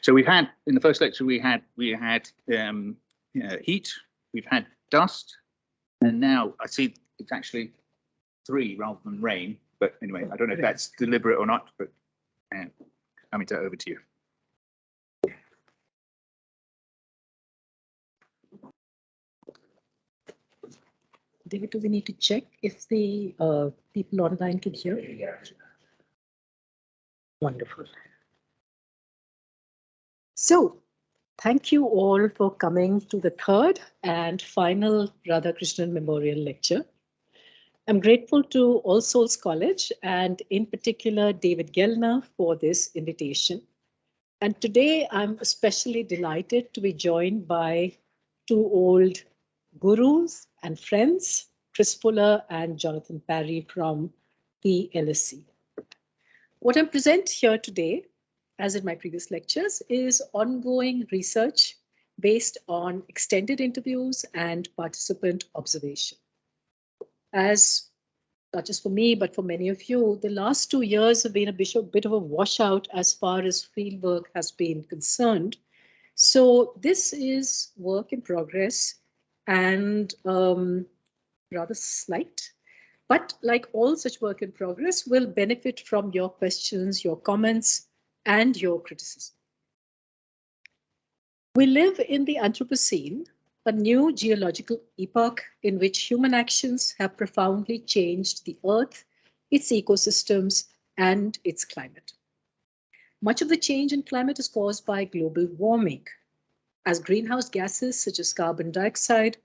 So we've had, in the first lecture, we had heat, we've had dust, and now I see it's actually 3 rather than rain. But anyway, I don't know if that's deliberate or not, but Amita, over to you. David, do we need to check if the people online can hear? Yeah. Wonderful. So, thank you all for coming to the 3rd and final Radhakrishnan Memorial Lecture. I'm grateful to All Souls College and in particular David Gellner for this invitation. And today I'm especially delighted to be joined by 2 old gurus and friends, Chris Fuller and Jonathan Parry from the LSE. What I'm presenting here today, as in my previous lectures, is ongoing research based on extended interviews and participant observation. As not just for me, but for many of you, the last 2 years have been a bit of a washout as far as fieldwork has been concerned. So this is work in progress and rather slight, but like all such work in progress, will benefit from your questions, your comments, and your criticism. We live in the Anthropocene, a new geological epoch in which human actions have profoundly changed the Earth, its ecosystems, and its climate. Much of the change in climate is caused by global warming, as greenhouse gases such as carbon dioxide,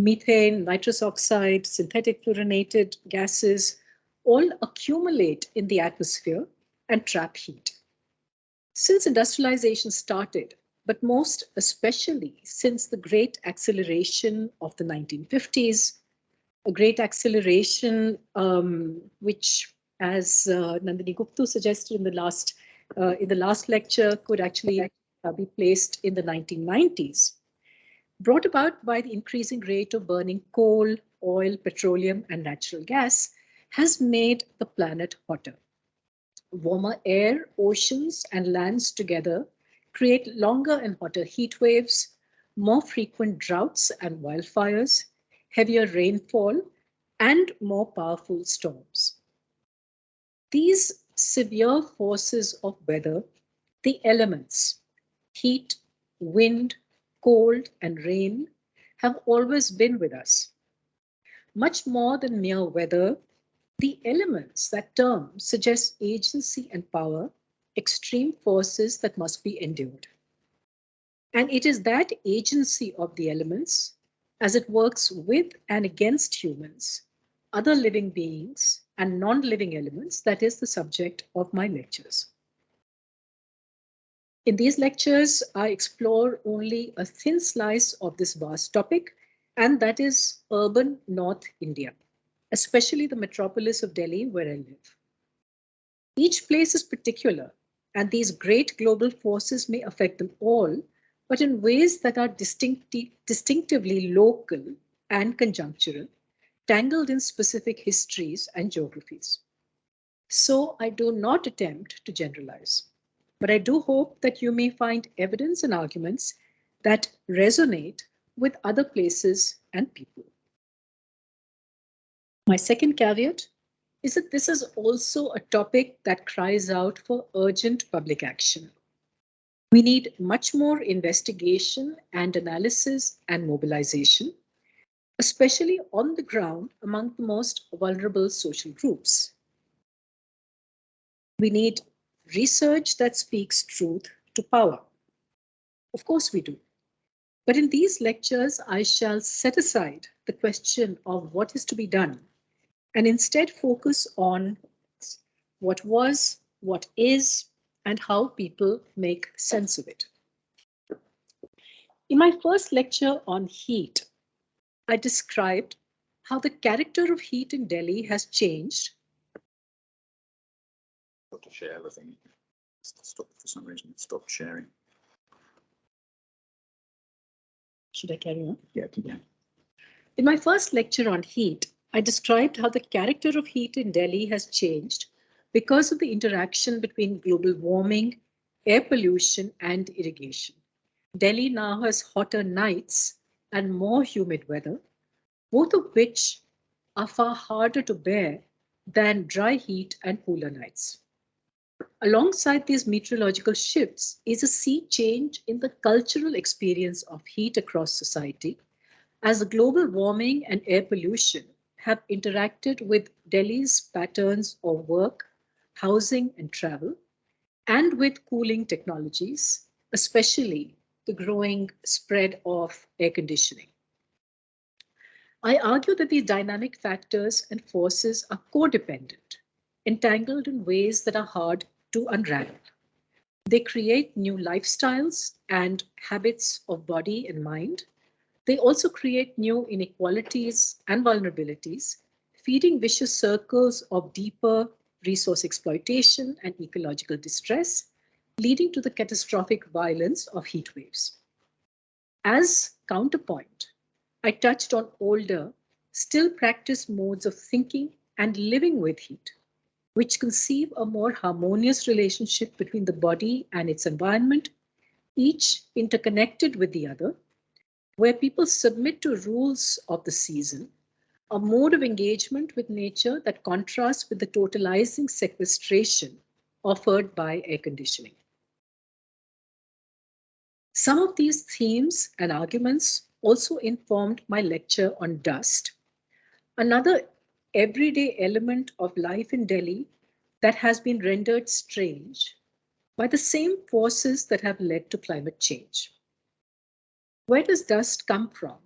methane, nitrous oxide, synthetic fluorinated gases all accumulate in the atmosphere and trap heat. Since industrialization started, but most especially since the great acceleration of the 1950s, a great acceleration which, as Nandini Gupta suggested in the last lecture, could actually be placed in the 1990s, brought about by the increasing rate of burning coal, oil, petroleum, and natural gas, has made the planet hotter. Warmer air, oceans, and lands together create longer and hotter heat waves, more frequent droughts and wildfires, heavier rainfall, and more powerful storms. These severe forces of weather, the elements, heat, wind, cold, and rain, have always been with us. Much more than mere weather, the elements, that term, suggests agency and power, extreme forces that must be endured. And it is that agency of the elements, as it works with and against humans, other living beings, and non-living elements, that is the subject of my lectures. In these lectures, I explore only a thin slice of this vast topic, and that is urban North India, especially the metropolis of Delhi, where I live. Each place is particular, and these great global forces may affect them all, but in ways that are distinctively local and conjunctural, tangled in specific histories and geographies. So I do not attempt to generalize, but I do hope that you may find evidence and arguments that resonate with other places and people. My second caveat is that this is also a topic that cries out for urgent public action. We need much more investigation and analysis and mobilization, especially on the ground among the most vulnerable social groups. We need research that speaks truth to power. Of course we do. But in these lectures, I shall set aside the question of what is to be done and instead focus on what was, what is, and how people make sense of it. In my first lecture on heat, I described how the character of heat in Delhi has changed. To share everything. Stop for some reason. Stop sharing. Should I carry on? Yeah, keep going. In my first lecture on heat, I described how the character of heat in Delhi has changed because of the interaction between global warming air pollution and irrigation. Delhi now has hotter nights and more humid weather, both of which are far harder to bear than dry heat and cooler nights. Alongside these meteorological shifts is a sea change in the cultural experience of heat across society, as the global warming and air pollution have interacted with Delhi's patterns of work, housing, and travel, and with cooling technologies, especially the growing spread of air conditioning. I argue that these dynamic factors and forces are codependent, entangled in ways that are hard to unravel. They create new lifestyles and habits of body and mind. They also create new inequalities and vulnerabilities, feeding vicious circles of deeper resource exploitation and ecological distress, leading to the catastrophic violence of heat waves. As counterpoint, I touched on older, still practiced modes of thinking and living with heat, which conceive a more harmonious relationship between the body and its environment, each interconnected with the other, where people submit to rules of the season, a mode of engagement with nature that contrasts with the totalizing sequestration offered by air conditioning. Some of these themes and arguments also informed my lecture on dust, another everyday element of life in Delhi that has been rendered strange by the same forces that have led to climate change. Where does dust come from?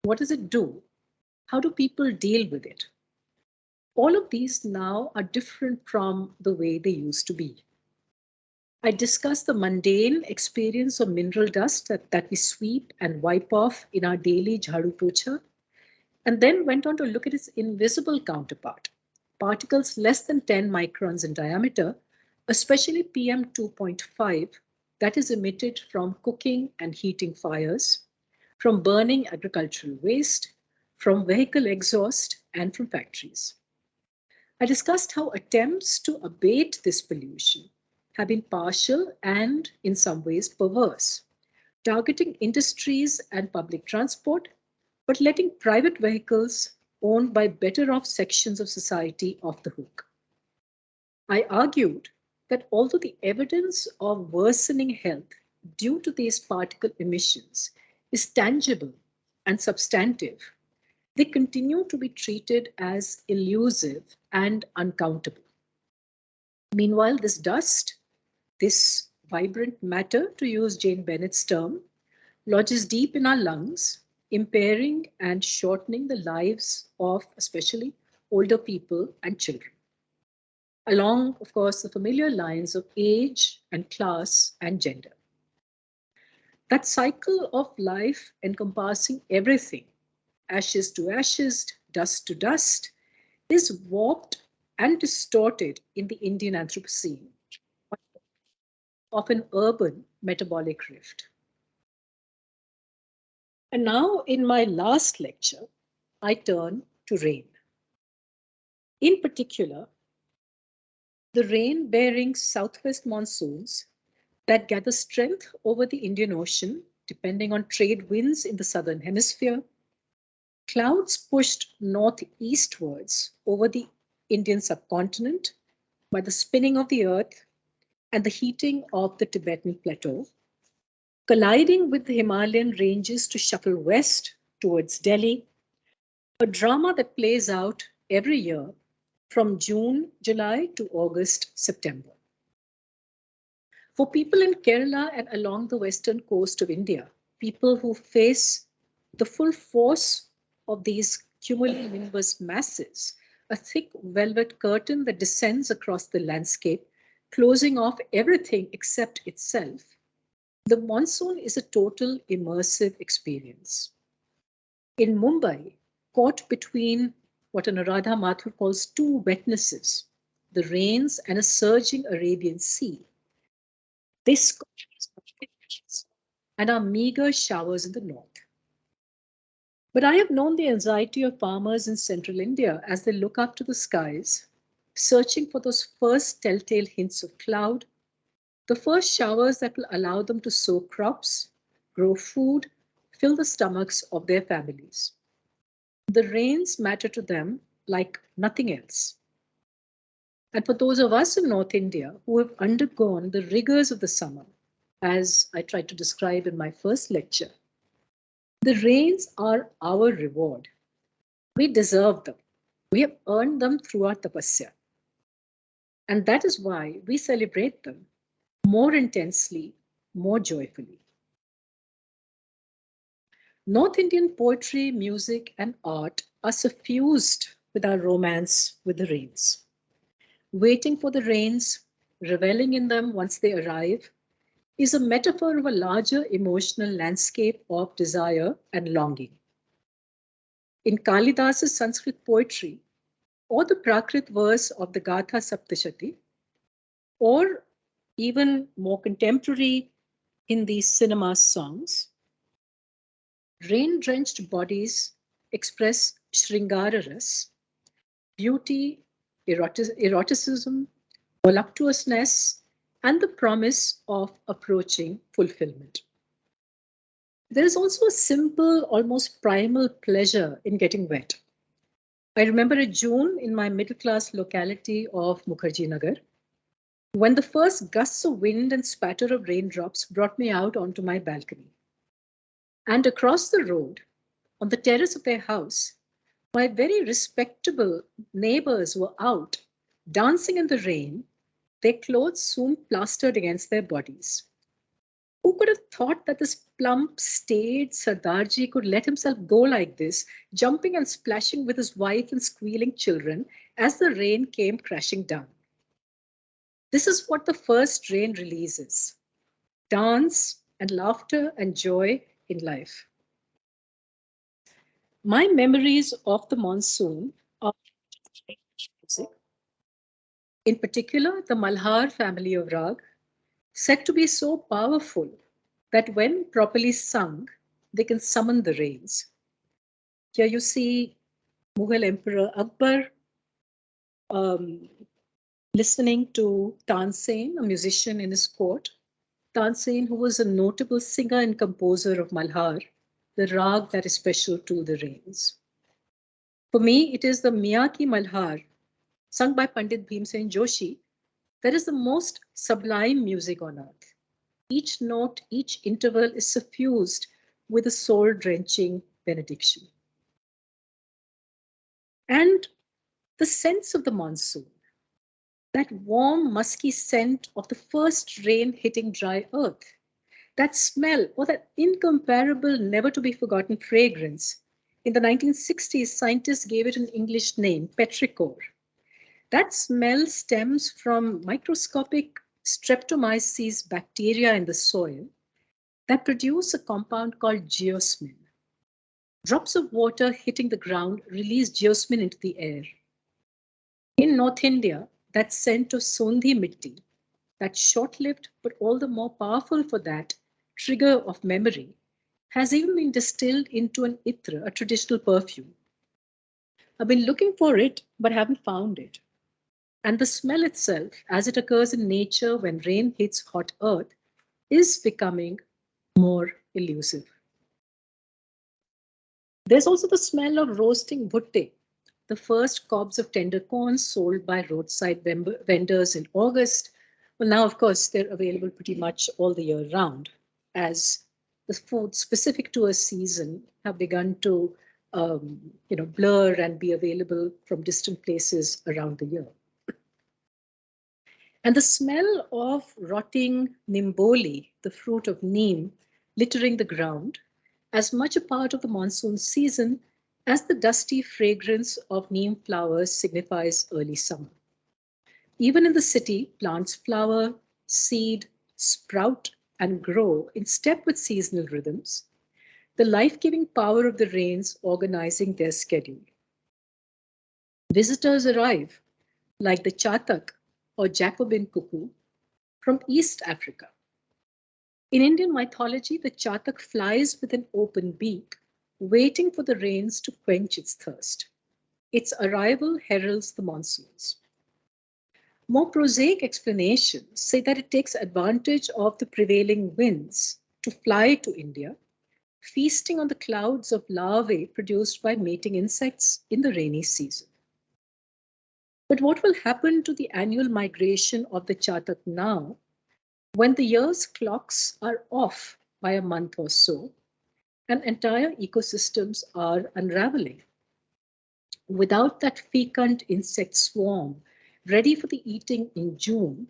What does it do? How do people deal with it? All of these now are different from the way they used to be. I discussed the mundane experience of mineral dust that we sweep and wipe off in our daily jhadu pocha, and then went on to look at its invisible counterpart, particles less than 10 microns in diameter, especially PM 2.5, that is emitted from cooking and heating fires, from burning agricultural waste, from vehicle exhaust, and from factories. I discussed how attempts to abate this pollution have been partial and, in some ways, perverse, targeting industries and public transport, but letting private vehicles owned by better off sections of society off the hook. I argued that although the evidence of worsening health due to these particle emissions is tangible and substantive, they continue to be treated as elusive and uncountable. Meanwhile, this dust, this vibrant matter, to use Jane Bennett's term, lodges deep in our lungs, impairing and shortening the lives of especially older people and children. Along, of course, the familiar lines of age and class and gender. That cycle of life encompassing everything, ashes to ashes, dust to dust, is warped and distorted in the Indian Anthropocene of an urban metabolic rift. And now, in my last lecture, I turn to rain. In particular, the rain-bearing southwest monsoons that gather strength over the Indian Ocean, depending on trade winds in the southern hemisphere, clouds pushed northeastwards over the Indian subcontinent by the spinning of the earth and the heating of the Tibetan plateau, colliding with the Himalayan ranges to shuffle west towards Delhi, a drama that plays out every year from June, July to August, September. For people in Kerala and along the western coast of India, people who face the full force of these cumulonimbus masses, a thick velvet curtain that descends across the landscape, closing off everything except itself, the monsoon is a total immersive experience. In Mumbai, caught between what Anuradha Mathur calls two wetnesses, the rains and a surging Arabian Sea, they scorch and are meager showers in the north. But I have known the anxiety of farmers in central India as they look up to the skies, searching for those first telltale hints of cloud, the first showers that will allow them to sow crops, grow food, fill the stomachs of their families. The rains matter to them like nothing else. And for those of us in North India who have undergone the rigors of the summer, as I tried to describe in my first lecture, the rains are our reward. We deserve them. We have earned them through our tapasya. And that is why we celebrate them more intensely, more joyfully. North Indian poetry, music, and art are suffused with our romance with the rains. Waiting for the rains, reveling in them once they arrive, is a metaphor of a larger emotional landscape of desire and longing. In Kalidasa's Sanskrit poetry, or the Prakrit verse of the Gatha Saptashati, or even more contemporary Hindi cinema songs, rain-drenched bodies express Shringara ras, beauty, eroticism, voluptuousness, and the promise of approaching fulfillment. There is also a simple, almost primal pleasure in getting wet. I remember a June in my middle-class locality of Mukherjee Nagar, when the first gusts of wind and spatter of raindrops brought me out onto my balcony. And across the road, on the terrace of their house, my very respectable neighbors were out, dancing in the rain, their clothes soon plastered against their bodies. Who could have thought that this plump, staid Sardarji could let himself go like this, jumping and splashing with his wife and squealing children as the rain came crashing down? This is what the first rain releases: dance and laughter and joy in life. My memories of the monsoon are music, in particular the Malhar family of rag, said to be so powerful that when properly sung, they can summon the rains. Here you see Mughal Emperor Akbar listening to Tansen, a musician in his court. Tansen, who was a notable singer and composer of Malhar, the rag that is special to the rains. For me, it is the Miyaki Malhar, sung by Pandit Bhimsen Joshi, that is the most sublime music on earth. Each note, each interval is suffused with a soul-drenching benediction. And the sense of the monsoon, that warm, musky scent of the first rain hitting dry earth, that smell, or that incomparable, never to be forgotten fragrance. In the 1960s, scientists gave it an English name, petrichor. That smell stems from microscopic Streptomyces bacteria in the soil that produce a compound called geosmin. Drops of water hitting the ground release geosmin into the air. In North India, that scent of Sondhi mitti, that short-lived but all the more powerful for that trigger of memory, has even been distilled into an itra, a traditional perfume. I've been looking for it, but haven't found it. And the smell itself, as it occurs in nature when rain hits hot earth, is becoming more elusive. There's also the smell of roasting bhutte, the first cobs of tender corn sold by roadside vendors in August. Well, now, of course, they're available pretty much all the year round, as the food specific to a season have begun to blur and be available from distant places around the year. And the smell of rotting nimboli, the fruit of neem, littering the ground, as much a part of the monsoon season as the dusty fragrance of neem flowers signifies early summer. Even in the city, plants flower, seed, sprout, and grow in step with seasonal rhythms, the life-giving power of the rains organizing their schedule. Visitors arrive, like the chatak or Jacobin cuckoo, from East Africa. In Indian mythology, the chatak flies with an open beak, waiting for the rains to quench its thirst. Its arrival heralds the monsoons. More prosaic explanations say that it takes advantage of the prevailing winds to fly to India, feasting on the clouds of larvae produced by mating insects in the rainy season. But what will happen to the annual migration of the Chatak now, when the year's clocks are off by a month or so, and entire ecosystems are unraveling? Without that fecund insect swarm ready for the eating in June,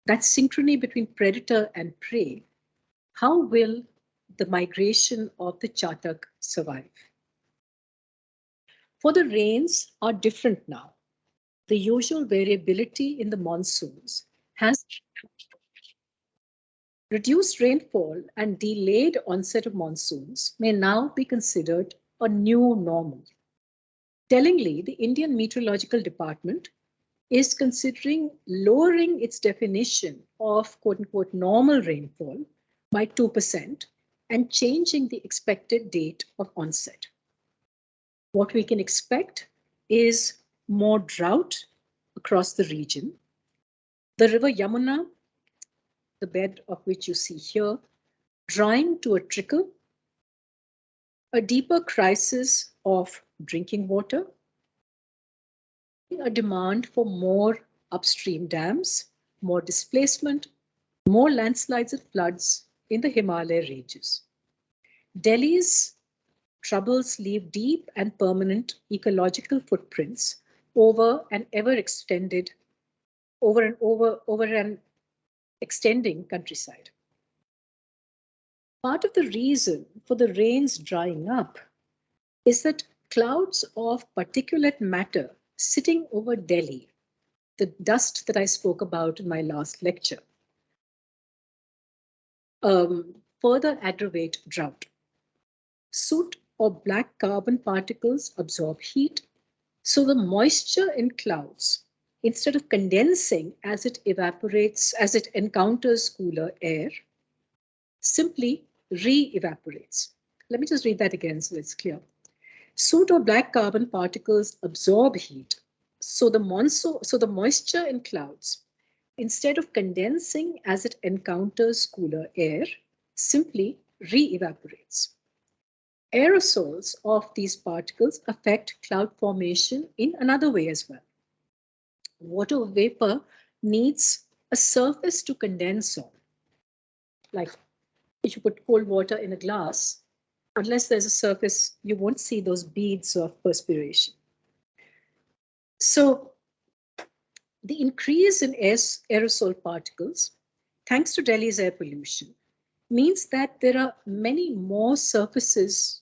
that synchrony between predator and prey, how will the migration of the Chatak survive? For the rains are different now. The usual variability in the monsoons has reduced rainfall and delayed onset of monsoons may now be considered a new normal. Tellingly, the Indian Meteorological Department is considering lowering its definition of quote unquote normal rainfall by 2% and changing the expected date of onset. What we can expect is more drought across the region. The river Yamuna, the bed of which you see here, drying to a trickle, a deeper crisis of drinking water, a demand for more upstream dams, more displacement, more landslides and floods in the Himalaya ranges. Delhi's troubles leave deep and permanent ecological footprints over an extending countryside. Part of the reason for the rains drying up is that clouds of particulate matter sitting over Delhi, the dust that I spoke about in my last lecture, further aggravate drought. Soot or black carbon particles absorb heat, so the moisture in clouds, instead of condensing as it evaporates, as it encounters cooler air, simply re-evaporates. Let me just read that again so it's clear. Soot or black carbon particles absorb heat, so the moisture in clouds, instead of condensing as it encounters cooler air, simply re-evaporates. Aerosols of these particles affect cloud formation in another way as well. Water vapor needs a surface to condense on. Like if you put cold water in a glass, unless there's a surface, you won't see those beads of perspiration. So the increase in aerosol particles, thanks to Delhi's air pollution, means that there are many more surfaces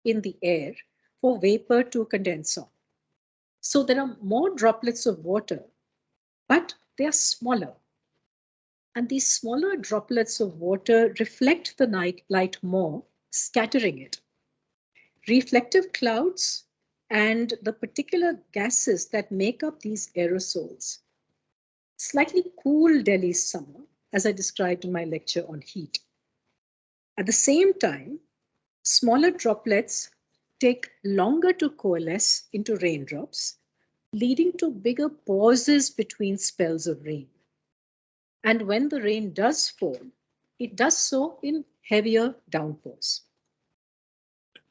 in the air for vapor to condense on. So there are more droplets of water, but they are smaller. And these smaller droplets of water reflect the light more, scattering it. Reflective clouds and the particular gases that make up these aerosols slightly cool Delhi's summer, as I described in my lecture on heat. At the same time, smaller droplets take longer to coalesce into raindrops, leading to bigger pauses between spells of rain. And when the rain does fall, it does so in heavier downpours.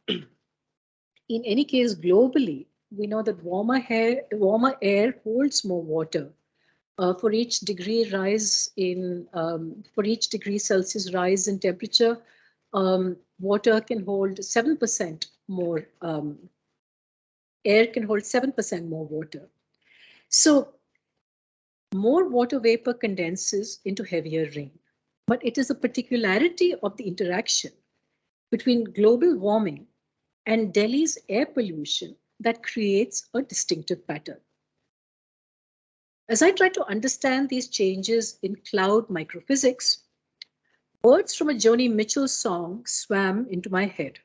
In any case, globally, we know that warmer air holds more water. For each degree Celsius rise in temperature, water can hold 7% more, air can hold 7% more water. So more water vapor condenses into heavier rain, but it is a particularity of the interaction between global warming and Delhi's air pollution that creates a distinctive pattern. As I try to understand these changes in cloud microphysics, words from a Joni Mitchell song swam into my head.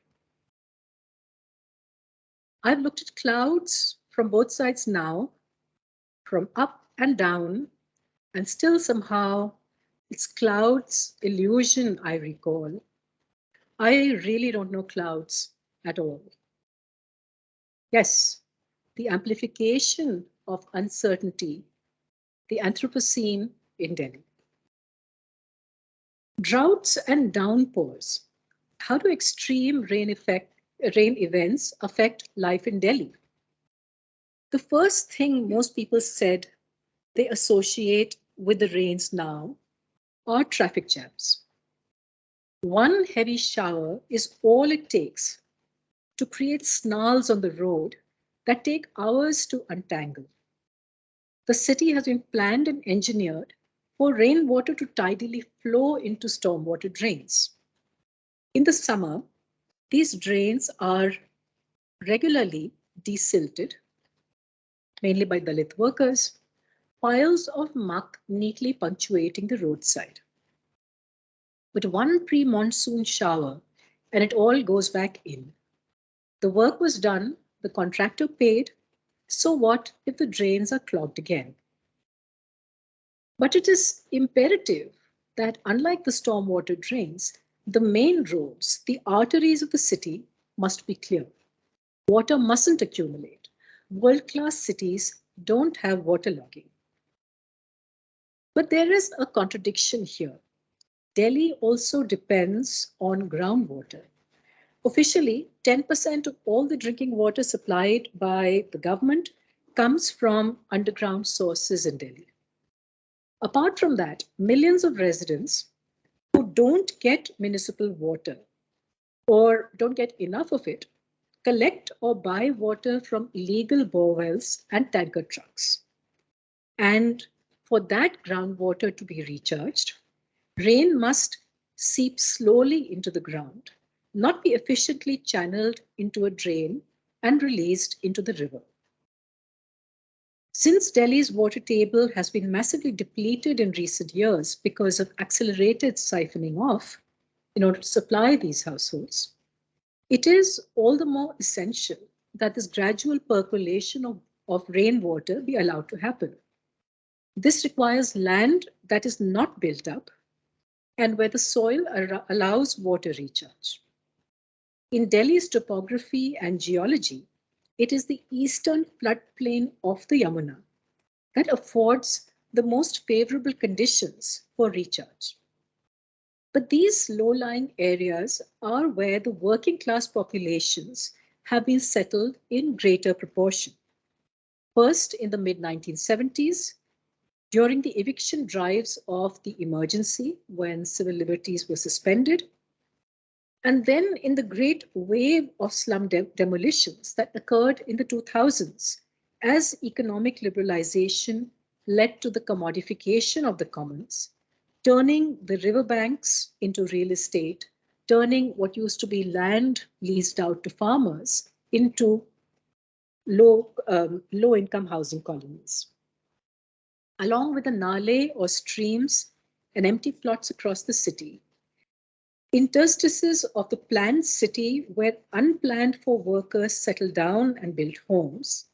I've looked at clouds from both sides now, from up and down, and still somehow it's clouds illusion I recall. I really don't know clouds at all. Yes, the amplification of uncertainty the Anthropocene in Delhi. Droughts and downpours. How do extreme rain events affect life in Delhi? The first thing most people said they associate with the rains now are traffic jams. One heavy shower is all it takes to create snarls on the road that take hours to untangle. The city has been planned and engineered for rainwater to tidally flow into stormwater drains. In the summer, these drains are regularly desilted, mainly by Dalit workers, piles of muck neatly punctuating the roadside. With one pre-monsoon shower, and it all goes back in. The work was done, the contractor paid, so what if the drains are clogged again? But it is imperative that unlike the stormwater drains, the main roads, the arteries of the city must be clear. Water mustn't accumulate. World-class cities don't have waterlogging. But there is a contradiction here. Delhi also depends on groundwater. Officially, 10% of all the drinking water supplied by the government comes from underground sources in Delhi. Apart from that, millions of residents who don't get municipal water or don't get enough of it collect or buy water from illegal borewells and tanker trucks. And for that groundwater to be recharged, rain must seep slowly into the ground, not be efficiently channeled into a drain and released into the river. Since Delhi's water table has been massively depleted in recent years because of accelerated siphoning off in order to supply these households, it is all the more essential that this gradual percolation of rainwater be allowed to happen. This requires land that is not built up and where the soil allows water recharge. In Delhi's topography and geology, it is the eastern floodplain of the Yamuna that affords the most favorable conditions for recharge. But these low-lying areas are where the working class populations have been settled in greater proportion. First, in the mid-1970s, during the eviction drives of the emergency when civil liberties were suspended, and then in the great wave of slum demolitions that occurred in the 2000s as economic liberalization led to the commodification of the commons, turning the riverbanks into real estate, turning what used to be land leased out to farmers into low-income housing colonies. Along with the nale or streams and empty plots across the city, interstices of the planned city where unplanned for workers settle down and build homes,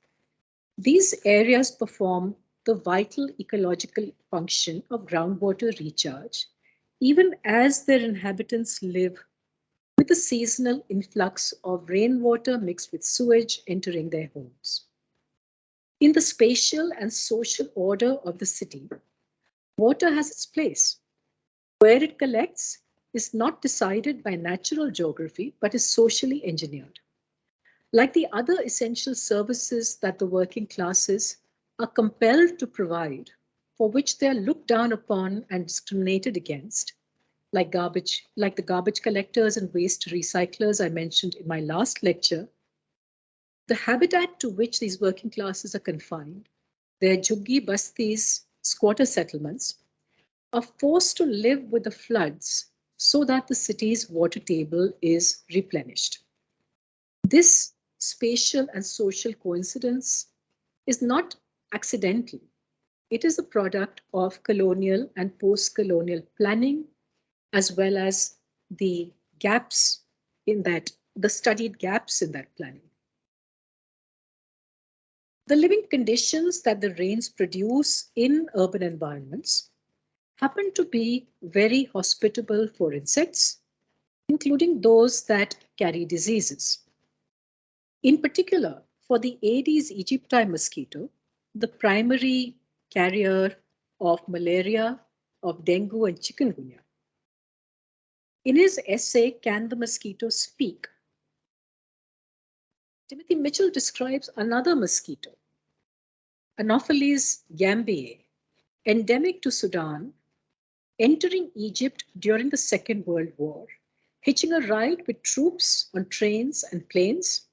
these areas perform the vital ecological function of groundwater recharge, even as their inhabitants live with the seasonal influx of rainwater mixed with sewage entering their homes. In the spatial and social order of the city, water has its place. Where it collects is not decided by natural geography, but is socially engineered. Like the other essential services that the working classes are compelled to provide, for which they are looked down upon and discriminated against, like the garbage collectors and waste recyclers I mentioned in my last lecture, the habitat to which these working classes are confined, their juggi bastis, squatter settlements, are forced to live with the floods so that the city's water table is replenished. This spatial and social coincidence is not accidental. It is a product of colonial and post-colonial planning, as well as the gaps in that, the studied gaps in that planning. The living conditions that the rains produce in urban environments happen to be very hospitable for insects, including those that carry diseases. In particular, for the Aedes aegypti mosquito, the primary carrier of malaria, of dengue and chikungunya. In his essay, Can the Mosquito Speak?, Timothy Mitchell describes another mosquito, Anopheles gambiae, endemic to Sudan, entering Egypt during the Second World War, hitching a ride with troops on trains and planes,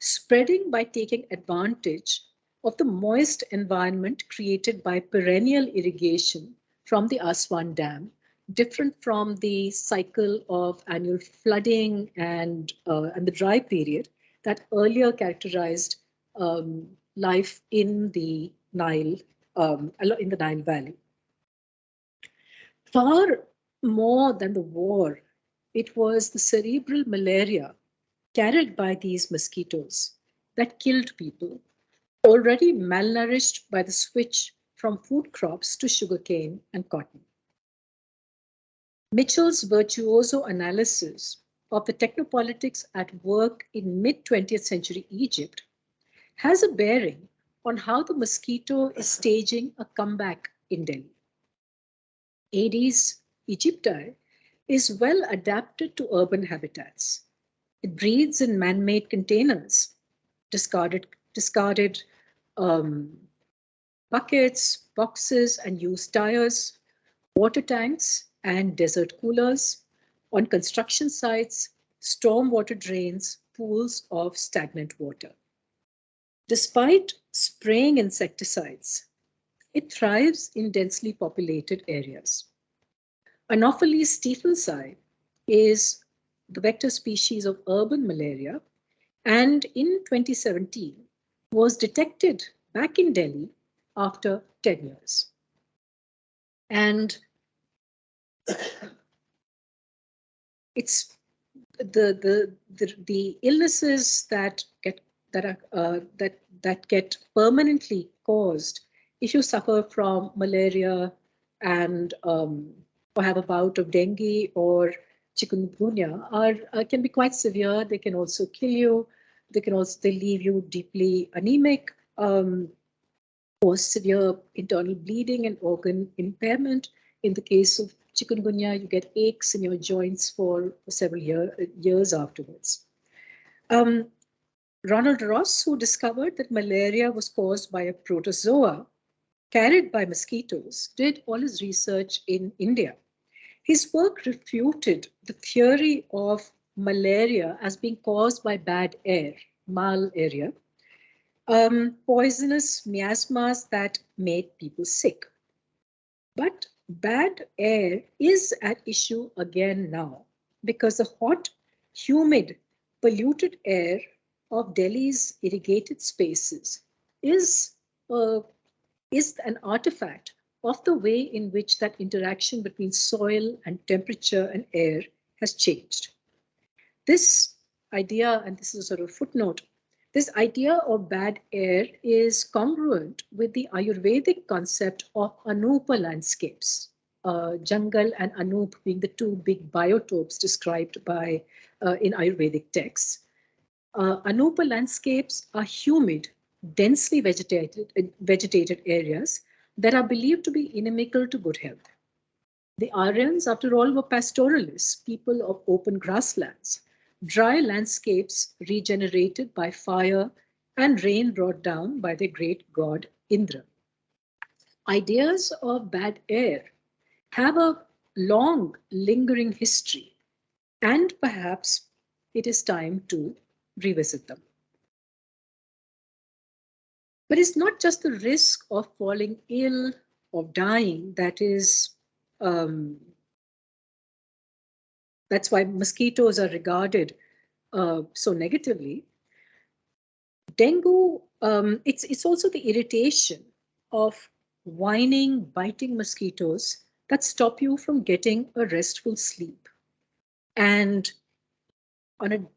spreading by taking advantage of the moist environment created by perennial irrigation from the Aswan Dam, different from the cycle of annual flooding and the dry period that earlier characterized life in the Nile Valley. Far more than the war, it was the cerebral malaria carried by these mosquitoes that killed people, already malnourished by the switch from food crops to sugarcane and cotton. Mitchell's virtuoso analysis of the technopolitics at work in mid-20th century Egypt has a bearing on how the mosquito is staging a comeback in Delhi. Aedes aegypti is well adapted to urban habitats. It breeds in man-made containers, discarded buckets, boxes, and used tires, water tanks, and desert coolers, on construction sites, stormwater drains, pools of stagnant water. Despite spraying insecticides, it thrives in densely populated areas. Anopheles stephensii is the vector species of urban malaria, and in 2017 was detected back in Delhi after 10 years. And it's the illnesses that get permanently caused if you suffer from malaria and or have a bout of dengue or chikungunya can be quite severe. They can also kill you. They leave you deeply anemic, cause severe internal bleeding and organ impairment. In the case of chikungunya, you get aches in your joints for several years afterwards. Ronald Ross, who discovered that malaria was caused by a protozoa carried by mosquitoes, did all his research in India. His work refuted the theory of malaria as being caused by bad air, malaria, poisonous miasmas that made people sick. But bad air is at issue again now because the hot, humid, polluted air of Delhi's irrigated spaces is an artifact of the way in which that interaction between soil and temperature and air has changed. This idea, and this is a sort of footnote, this idea of bad air is congruent with the Ayurvedic concept of Anupa landscapes, jungle and Anup being the two big biotopes described by in Ayurvedic texts. Anupa landscapes are humid, densely vegetated areas that are believed to be inimical to good health. The Aryans, after all, were pastoralists, people of open grasslands, dry landscapes regenerated by fire and rain brought down by the great god Indra. Ideas of bad air have a long, lingering history, and perhaps it is time to revisit them. But it's not just the risk of falling ill, of dying, that's why mosquitoes are regarded so negatively. Dengue, it's also the irritation of whining, biting mosquitoes that stop you from getting a restful sleep. And on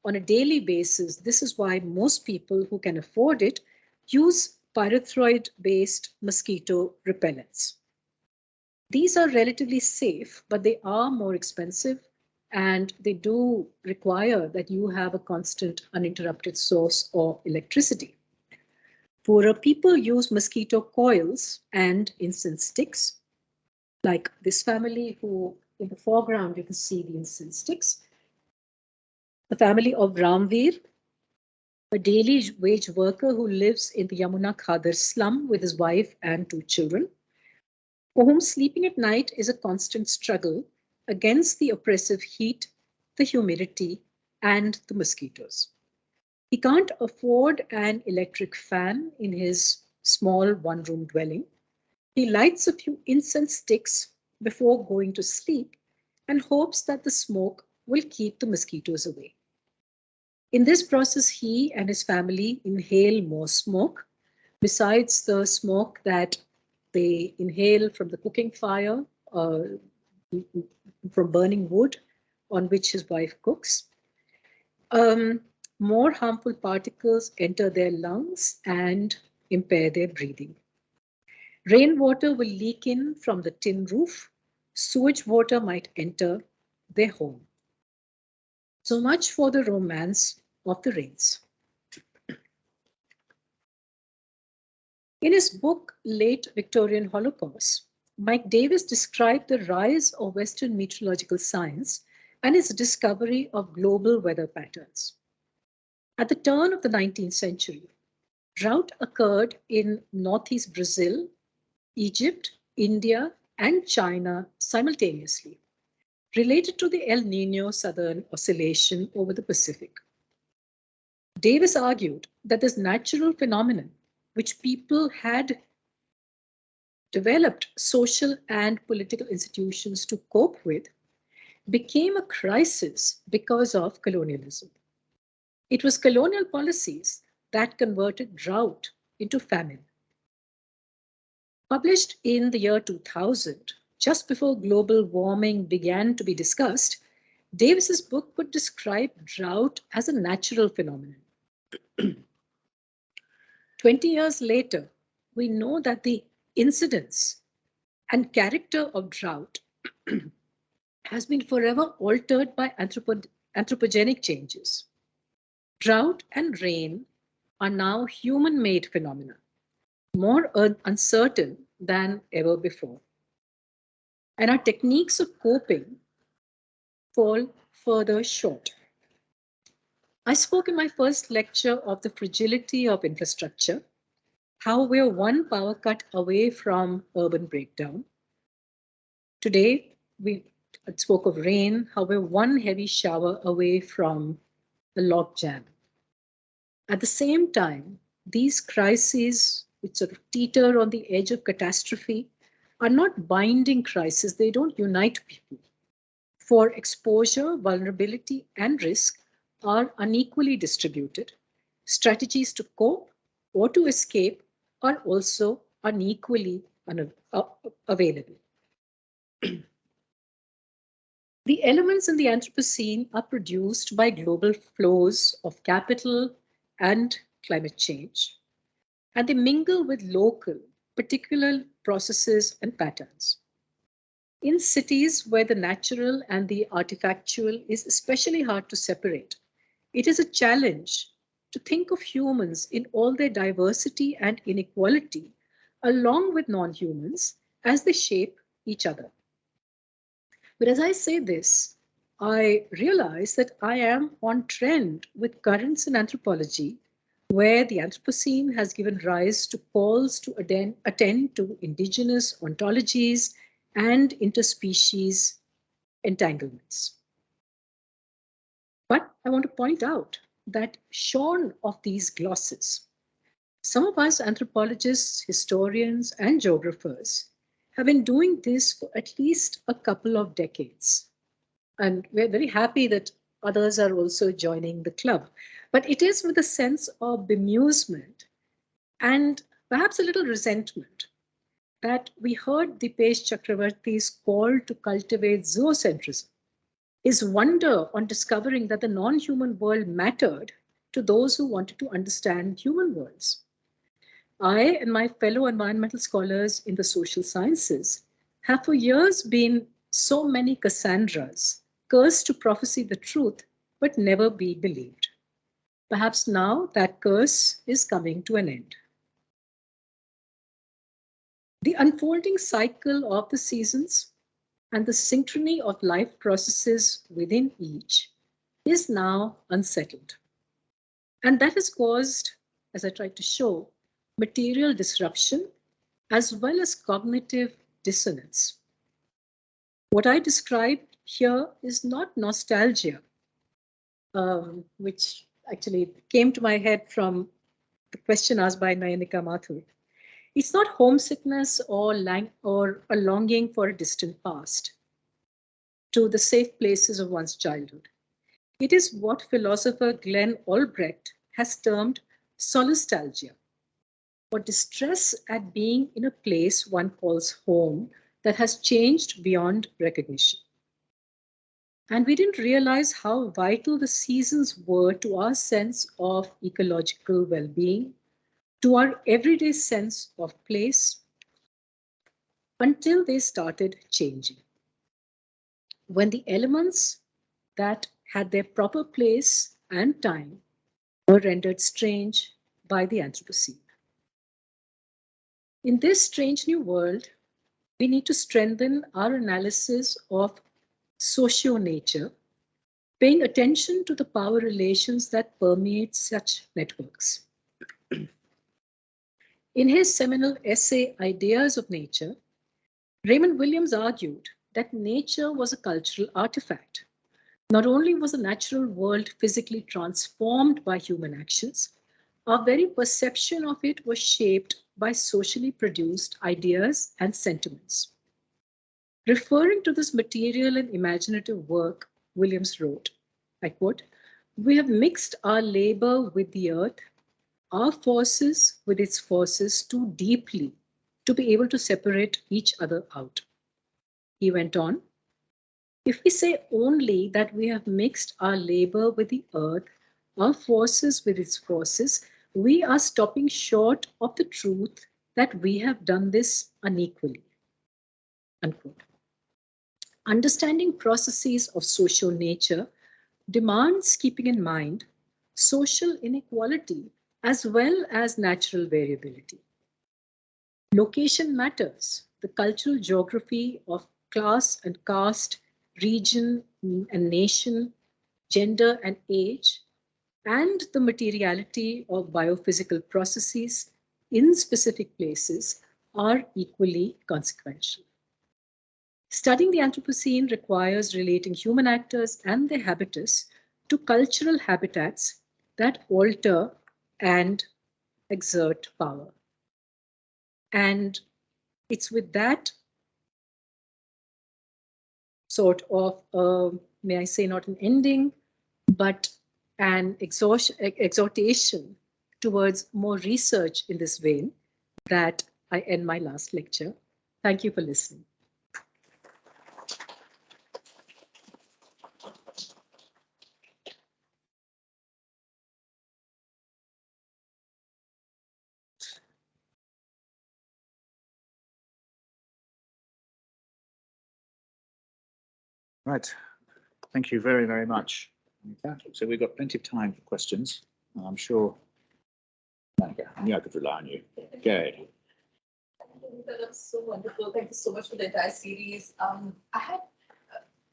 a daily basis, this is why most people who can afford it use pyrethroid-based mosquito repellents. These are relatively safe, but they are more expensive, and they do require that you have a constant uninterrupted source of electricity. Poorer people use mosquito coils and incense sticks, like this family who in the foreground you can see the incense sticks. The family of Ramveer, a daily wage worker who lives in the Yamuna Khadar slum with his wife and 2 children, for whom sleeping at night is a constant struggle against the oppressive heat, the humidity, and the mosquitoes. He can't afford an electric fan in his small one-room dwelling. He lights a few incense sticks before going to sleep and hopes that the smoke will keep the mosquitoes away. In this process, he and his family inhale more smoke, besides the smoke that they inhale from the cooking fire, from burning wood on which his wife cooks. More harmful particles enter their lungs and impair their breathing. Rainwater will leak in from the tin roof. Sewage water might enter their home. So much for the romance of the rains. In his book, Late Victorian Holocaust, Mike Davis described the rise of Western meteorological science and its discovery of global weather patterns. At the turn of the 19th century, drought occurred in northeast Brazil, Egypt, India, and China simultaneously, related to the El Nino Southern Oscillation over the Pacific. Davis argued that this natural phenomenon, which people had developed social and political institutions to cope with, became a crisis because of colonialism. It was colonial policies that converted drought into famine. Published in the year 2000, just before global warming began to be discussed, Davis's book could describe drought as a natural phenomenon. 20 years later, we know that the incidence and character of drought has been forever altered by anthropogenic changes. Drought and rain are now human-made phenomena, more uncertain than ever before. And our techniques of coping fall further short. I spoke in my first lecture of the fragility of infrastructure, how we're one power cut away from urban breakdown. Today, we spoke of rain, how we're one heavy shower away from the logjam. At the same time, these crises, which sort of teeter on the edge of catastrophe, are not binding crises. They don't unite people. For exposure, vulnerability, and risk are unequally distributed. Strategies to cope or to escape are also unequally available. The elements in the Anthropocene are produced by global flows of capital and climate change, and they mingle with local, particular processes and patterns. In cities where the natural and the artifactual is especially hard to separate, it is a challenge to think of humans in all their diversity and inequality, along with non-humans, as they shape each other. But as I say this, I realize that I am on trend with currents in anthropology, where the Anthropocene has given rise to calls to attend to indigenous ontologies and interspecies entanglements. But I want to point out that shorn of these glosses, some of us anthropologists, historians, and geographers have been doing this for at least a couple of decades. And we're very happy that others are also joining the club. But it is with a sense of bemusement and perhaps a little resentment that we heard Dipesh Chakravarti's call to cultivate zoocentrism, his wonder on discovering that the non-human world mattered to those who wanted to understand human worlds. I and my fellow environmental scholars in the social sciences have for years been so many Cassandras, cursed to prophesy the truth, but never be believed. Perhaps now that curse is coming to an end. The unfolding cycle of the seasons and the synchrony of life processes within each is now unsettled. And that has caused, as I tried to show, material disruption as well as cognitive dissonance. What I described here is not nostalgia, which actually came to my head from the question asked by Nayanika Mathur. It's not homesickness or a longing for a distant past to the safe places of one's childhood. It is what philosopher Glenn Albrecht has termed solastalgia, or distress at being in a place one calls home that has changed beyond recognition. And we didn't realize how vital the seasons were to our sense of ecological well-being, to our everyday sense of place, until they started changing. When the elements that had their proper place and time were rendered strange by the Anthropocene. In this strange new world, we need to strengthen our analysis of socio-nature, paying attention to the power relations that permeate such networks. In his seminal essay, Ideas of Nature, Raymond Williams argued that nature was a cultural artifact. Not only was the natural world physically transformed by human actions, our very perception of it was shaped by socially produced ideas and sentiments. Referring to this material and imaginative work, Williams wrote, I quote, "We have mixed our labor with the earth, our forces with its forces too deeply to be able to separate each other out." He went on, "If we say only that we have mixed our labor with the earth, our forces with its forces, we are stopping short of the truth that we have done this unequally." Unquote. Understanding processes of social nature demands keeping in mind social inequality as well as natural variability. Location matters. The cultural geography of class and caste, region and nation, gender and age, and the materiality of biophysical processes in specific places are equally consequential. Studying the Anthropocene requires relating human actors and their habitus to cultural habitats that alter and exert power. And it's with that sort of, may I say, not an ending, but an exhortation towards more research in this vein that I end my last lecture. Thank you for listening. Right. Thank you very, very much. So we've got plenty of time for questions. I'm sure. I knew I could rely on you. Go ahead. That was so wonderful. Thank you so much for the entire series. I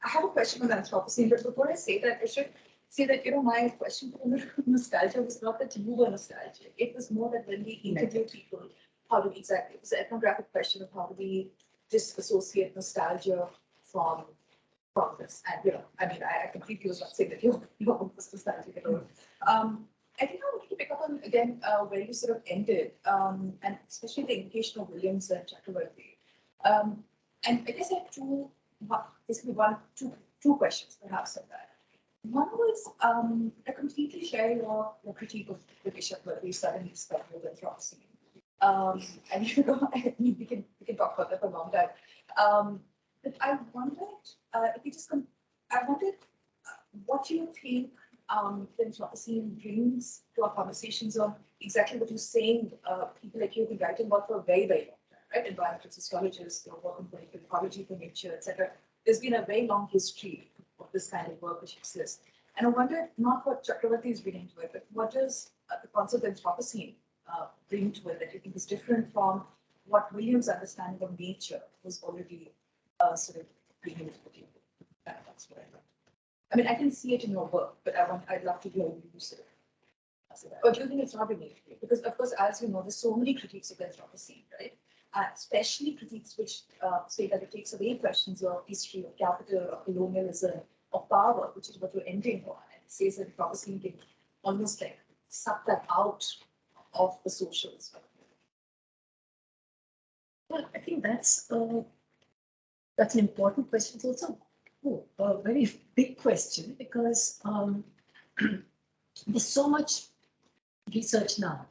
have a question on Anthropocene, but before I say that, I should say that, my question for nostalgia was not that you were nostalgic. It was more that when we interview people, how do we exactly, it was an ethnographic question of how do we disassociate nostalgia from this. And, I completely was not saying that you're nostalgic at all. I think I wanted to pick up on, again, where you sort of ended, and especially the implication of Williams and Chakravarti. And I guess I have two questions perhaps on that. One was, I completely share your critique of the Chakravarti suddenly speculative Anthropocene. And we can talk about that for a long time. But I wondered what you think the Anthropocene brings to our conversations on exactly what you're saying. People like you have been writing about for a very, very long time, right? Environmental sociologists, work on political ecology for nature, etc. There's been a very long history of this kind of work which exists. And I wondered not what Chakravarti is bringing to it, but what does the concept of Anthropocene bring to it that you think is different from what William's understanding of nature was already sort of being included. That's what I thought. I mean, I can see it in your work, but I'd love to hear you sort of. Or do you think it's not innate? Because of course, as you know, there's so many critiques of the Anthropocene, right? Especially critiques which say that it takes away questions of history, of capital, of colonialism, of power, which is what you're ending on. And it says that the Anthropocene can almost like suck that out of the socials. Well, I think that's an important question. It's also a very big question because there's so much research now.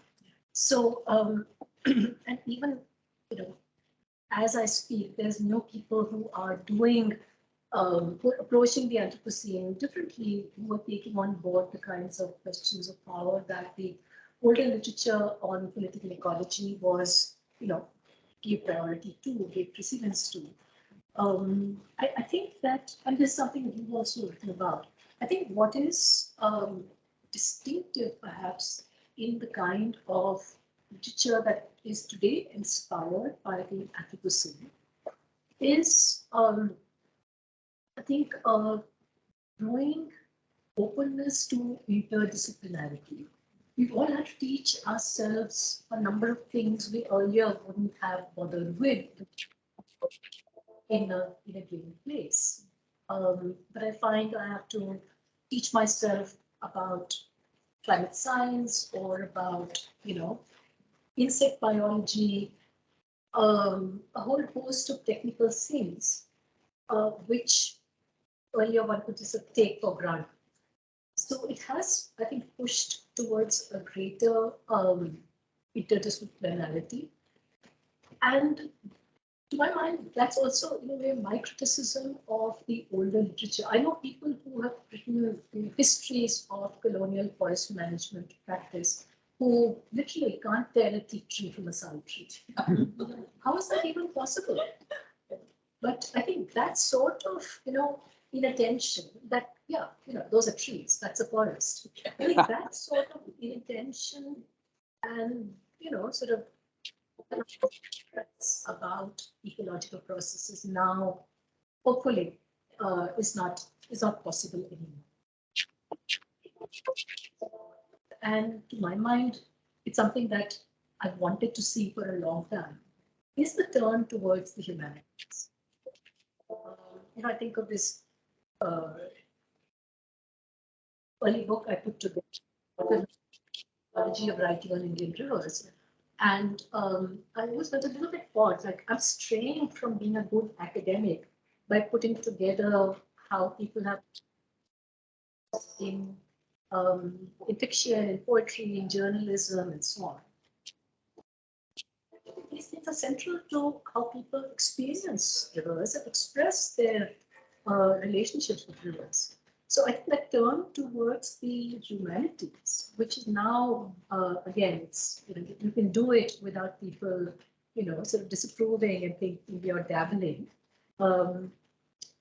So, and even, as I speak, there's new people who are doing, who are approaching the Anthropocene differently, who are taking on board the kinds of questions of power that the older literature on political ecology was, gave priority to, gave precedence to. I think that, and there's something that you've also written about. I think what is distinctive, perhaps, in the kind of literature that is today inspired by the Anthropocene is, I think, a growing openness to interdisciplinarity. We've all had to teach ourselves a number of things we earlier wouldn't have bothered with in a given place. But I find I have to teach myself about climate science or about, insect biology, a whole host of technical things, which earlier one could just take for granted. So it has, I think, pushed towards a greater interdisciplinarity. And to my mind, that's also, in a way, my criticism of the older literature. I know people who have written histories of colonial forest management practice who literally can't tell a teak tree from a sal tree. How is that even possible? But I think that sort of, inattention that, those are trees, that's a forest. I think that sort of inattention and, sort of about ecological processes now, hopefully, is not possible anymore. And to my mind, it's something that I've wanted to see for a long time, is the turn towards the humanities. I think of this early book I put together, The Mythology of Writing on Indian Rivers. And I was a little bit odd, like I'm straying from being a good academic by putting together how people have in fiction, in poetry, in journalism, and so on. These things are central to how people experience rivers and express their relationships with rivers. So I think that turn towards the humanities, which is now, again, it's, you can do it without people, sort of disapproving and thinking you're dabbling,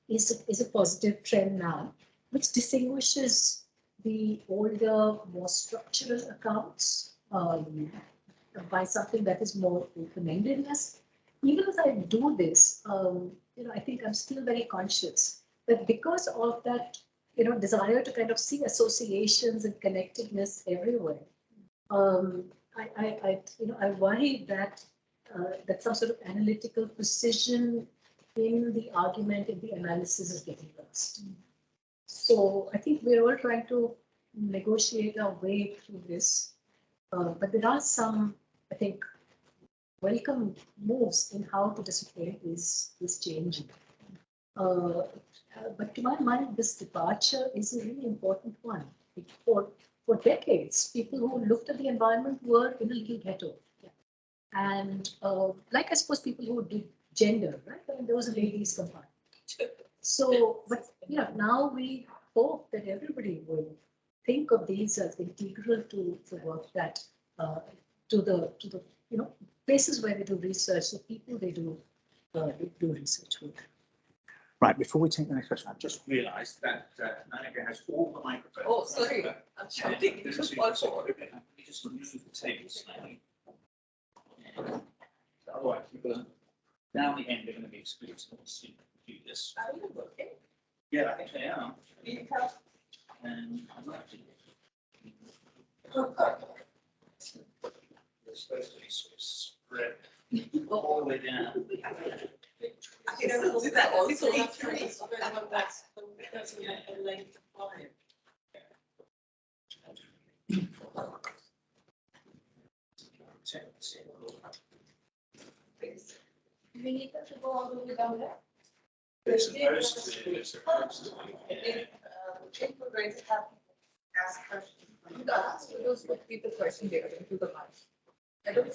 is a positive trend now, which distinguishes the older, more structural accounts by something that is more open-endedness. Even as I do this, I think I'm still very conscious that because of that, desire to kind of see associations and connectedness everywhere, I worry that that some sort of analytical precision in the argument, in the analysis is getting lost. So I think we're all trying to negotiate our way through this, but there are some, I think, welcome moves in how to display this change. But to my mind, this departure is a really important one. For decades, people who looked at the environment were in a little ghetto. And like I suppose people who did gender, right? I mean, there was a ladies' compartment. So, but now we hope that everybody will think of these as integral to the work that to the places where they do research, the people they do research with. Right, before we take the next question, I've just realised that Nanika has all the microphones. Oh, sorry. I'm shouting. You just move the table slightly. Otherwise, Down the end, they're going to be excluded. So let's see, do this. Are you working? Yeah, I think they are. Do you have? And I'm not actually. They're supposed to be sort of spread all the way down. You know, do that also. That's a length of line. We need them to go all the way down there. It's supposed to be. It's supposed to be. If we're going to have ask questions. You can ask those would be the question they are into the mind. I don't.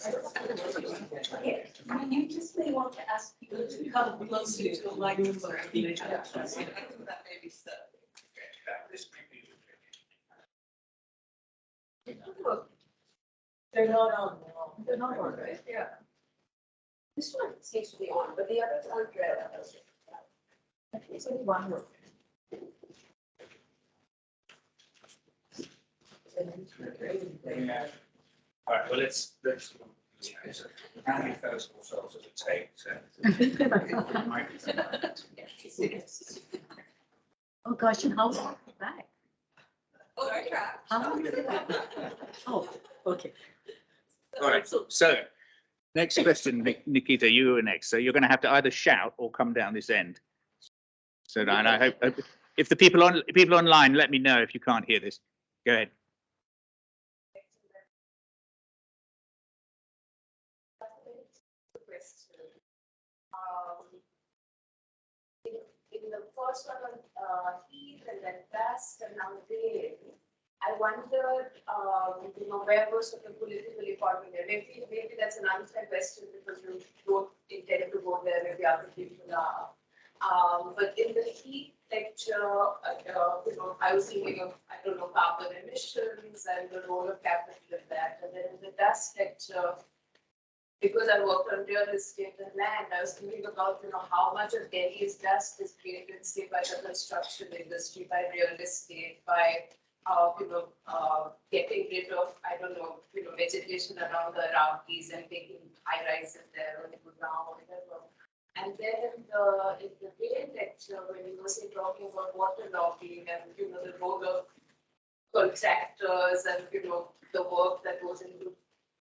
You just may want to ask people to come closer to the microphone. I think that may be so. This may be. They're not on now. They're not on, right? Yeah. This one seems to be on, but the others aren't red. I think it's only one word. Yeah. All right, well, let's. How many first or so does it take? Oh, gosh, and how long is it back? Oh, right. How long is it back? Oh, okay. All right, so next question, Nikita, you are next. So you're going to have to either shout or come down this end. So and I hope if the people online, let me know if you can't hear this. Go ahead. In the first one on heat and then dust and now rain, I wondered, where was the political economy there? Maybe that's an unfair question because you don't intend to go there, maybe other people are. But in the heat lecture, I was thinking of, carbon emissions and the role of capital in that. And then in the dust lecture, because I worked on real estate and land, I was thinking about, how much of Delhi's dust is created, say, by the construction industry, by real estate, by, getting rid of, vegetation around the Aravallis and taking high rises there or Gurgaon or whatever. And then in the rain lecture, when you were talking about water logging and, the role of contractors and, the work that goes into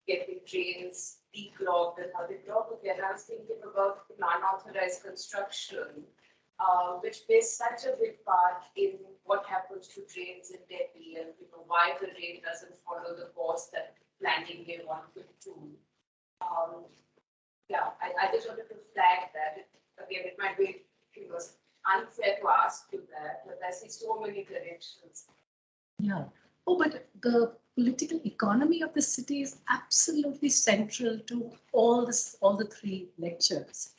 getting drains declogged and how they clog again. I was thinking about unauthorized construction, which plays such a big part in what happens to drains in Delhi and why the rain doesn't follow the course that planning they want it to. I just wanted to flag that. It might be unfair to ask you that, but I see so many directions. Yeah. Oh, but the political economy of the city is absolutely central to all the three lectures.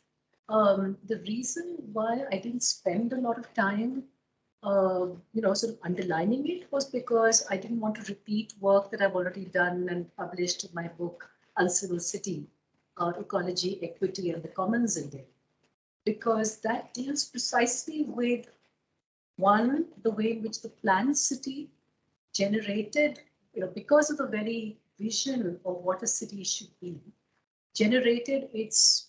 The reason why I didn't spend a lot of time, sort of underlining it was because I didn't want to repeat work that I've already done and published in my book, Uncivil City, Ecology, Equity, and the Commons in Delhi. Because that deals precisely with, one, the way in which the planned city generated, because of the very vision of what a city should be, generated its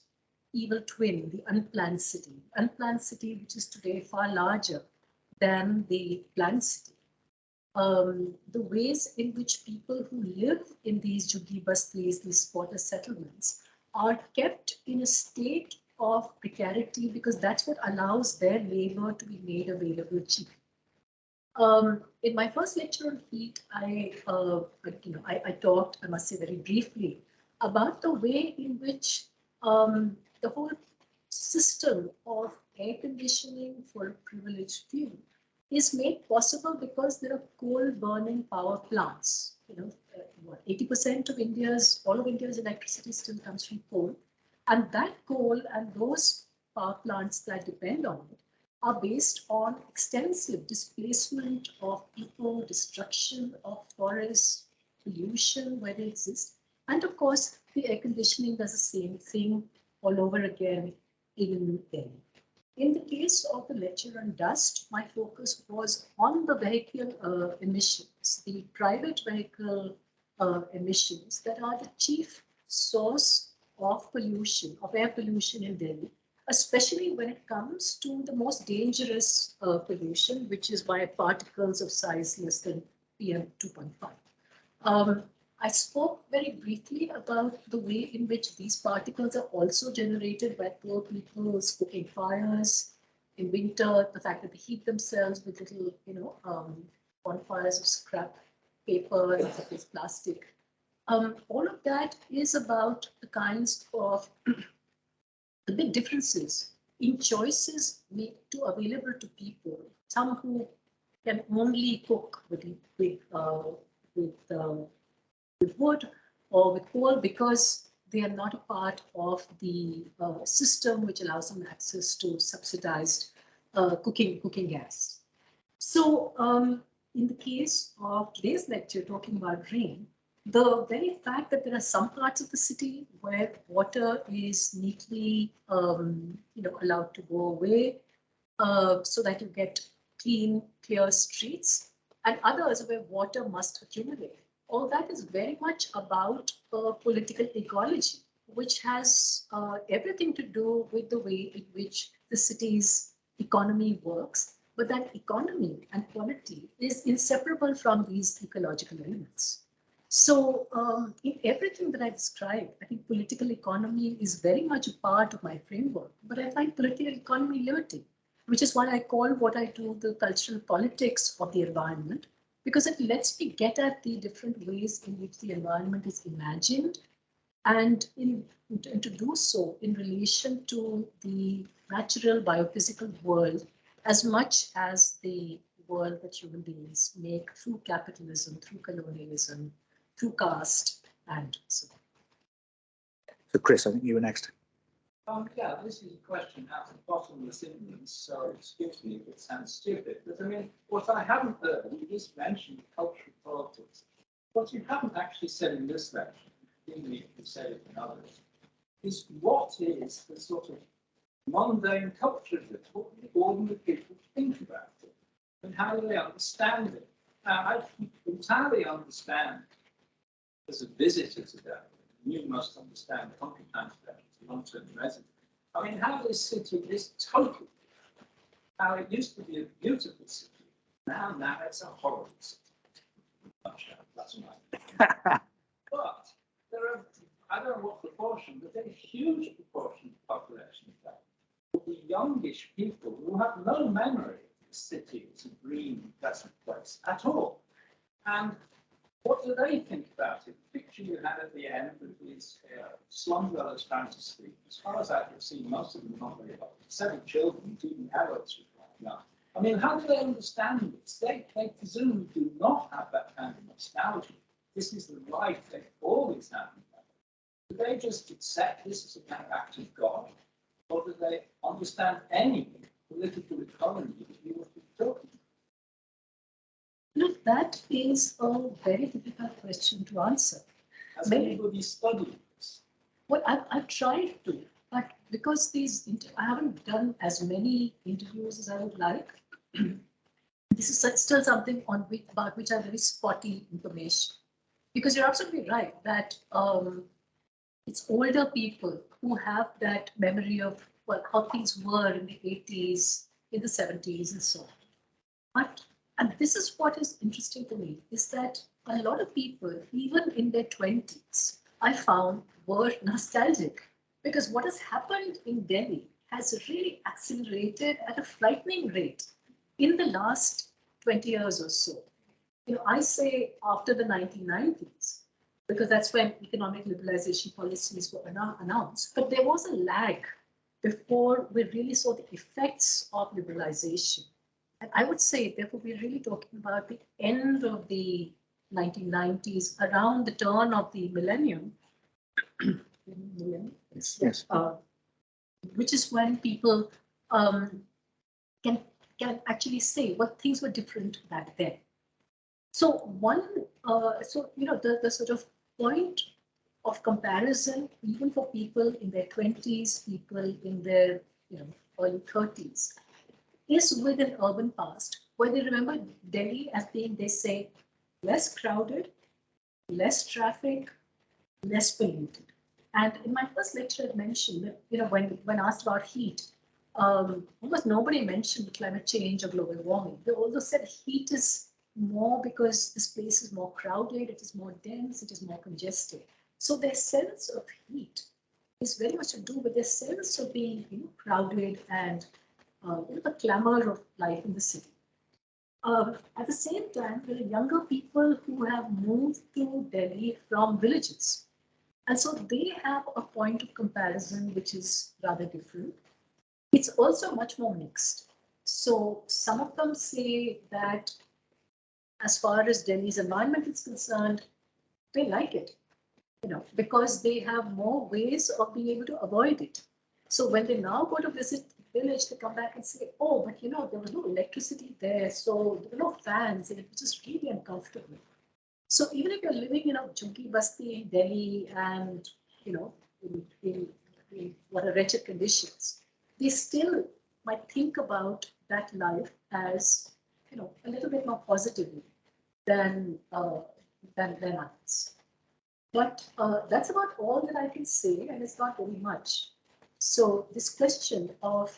evil twin, the unplanned city. Unplanned city, which is today far larger than the planned city. The ways in which people who live in these juggi bastis, these squatter settlements, are kept in a state of precarity because that's what allows their labor to be made available cheaply. In my first lecture on heat, I talked, I must say very briefly, about the way in which the whole system of air conditioning for a privileged few is made possible because there are coal-burning power plants. 80% of all of India's electricity still comes from coal, and that coal and those power plants that depend on it are based on extensive displacement of people, destruction of forests, pollution where they exist. And of course, the air conditioning does the same thing all over again in Delhi. In the case of the lecture on dust, my focus was on the vehicle emissions, the private vehicle emissions that are the chief source of pollution, of air pollution in Delhi, especially when it comes to the most dangerous pollution, which is by particles of size less than PM 2.5. I spoke very briefly about the way in which these particles are also generated by poor people's cooking fires in winter, the fact that they heat themselves with little, bonfires of scrap paper and plastic. All of that is about the kinds of the big differences in choices made available to people. Some who can only cook with wood or with coal because they are not a part of the system which allows them access to subsidized cooking gas. So in the case of today's lecture talking about rain, the very fact that there are some parts of the city where water is neatly allowed to go away so that you get clean, clear streets, and others where water must accumulate. All that is very much about political ecology, which has everything to do with the way in which the city's economy works. But that economy and quality is inseparable from these ecological elements. So in everything that I described, I think political economy is very much a part of my framework, but I find political economy limiting, which is why I call what I do the cultural politics of the environment, because it lets me get at the different ways in which the environment is imagined and to do so in relation to the natural biophysical world as much as the world that human beings make through capitalism, through colonialism, through caste, and so on. So Chris, I think you were next. Yeah, this is a question out of bottomless ignorance, so excuse me if it sounds stupid, but I mean, what I haven't heard, you just mentioned cultural politics. What you haven't actually said in this lecture, even if you said it in others, is what is the sort of mundane culture of it, what the ordinary people think about it, and how do they understand it. Now, I entirely understand as a visitor to that, you must understand the times better as a long-term resident. I mean, how this city is totally different. How it used to be a beautiful city, now it's a horrible city. That's right. But there are, I don't know what proportion, but a huge proportion of the population of that will be youngish people who have no memory of the city as a green, pleasant place at all. And what do they think about it? The picture you had at the end with these slum dwellers trying to sleep, as far as I can see, most of them are not very old. 7 children, even adults who are young. I mean, how do they understand this? They presumably do not have that kind of nostalgia. This is the life they've always had. Do they just accept this as a kind of act of God? Or do they understand any political economy that you would be talking about? Look, that is a very difficult question to answer. Has anybody studied this? Well, I've tried to, but because I haven't done as many interviews as I would like, this is still something about which I have very spotty information. Because you're absolutely right that it's older people who have that memory of how things were in the 80s, in the 70s, and so on. And this is what is interesting to me, is that a lot of people, even in their 20s, I found were nostalgic, because what has happened in Delhi has really accelerated at a frightening rate in the last 20 years or so. I say after the 1990s, because that's when economic liberalization policies were announced, but there was a lag before we really saw the effects of liberalization. And I would say, therefore, we're really talking about the end of the 1990s, around the turn of the millennium. Yes. Which is when people can actually say, well, things were different back then. So the sort of point of comparison, even for people in their 20s, people in their early 30s, is with an urban past where they remember Delhi as being, they say, less crowded, less traffic, less polluted. And in my first lecture, I mentioned that, when asked about heat, almost nobody mentioned climate change or global warming. They also said heat is more because this place is more crowded, it is more dense, it is more congested. So their sense of heat is very much to do with their sense of being, crowded and the clamor of life in the city. At the same time, there are younger people who have moved to Delhi from villages. And so they have a point of comparison which is rather different. It's also much more mixed. So some of them say that as far as Delhi's environment is concerned, they like it, because they have more ways of being able to avoid it. So when they now go to visit the village, they come back and say, oh, but there was no electricity there, so there were no fans, and it was just really uncomfortable. So even if you're living in a Jhuggi Basti in Delhi and, in what are wretched conditions, they still might think about that life as, a little bit more positively than others. But that's about all that I can say, and it's not very much. So this question of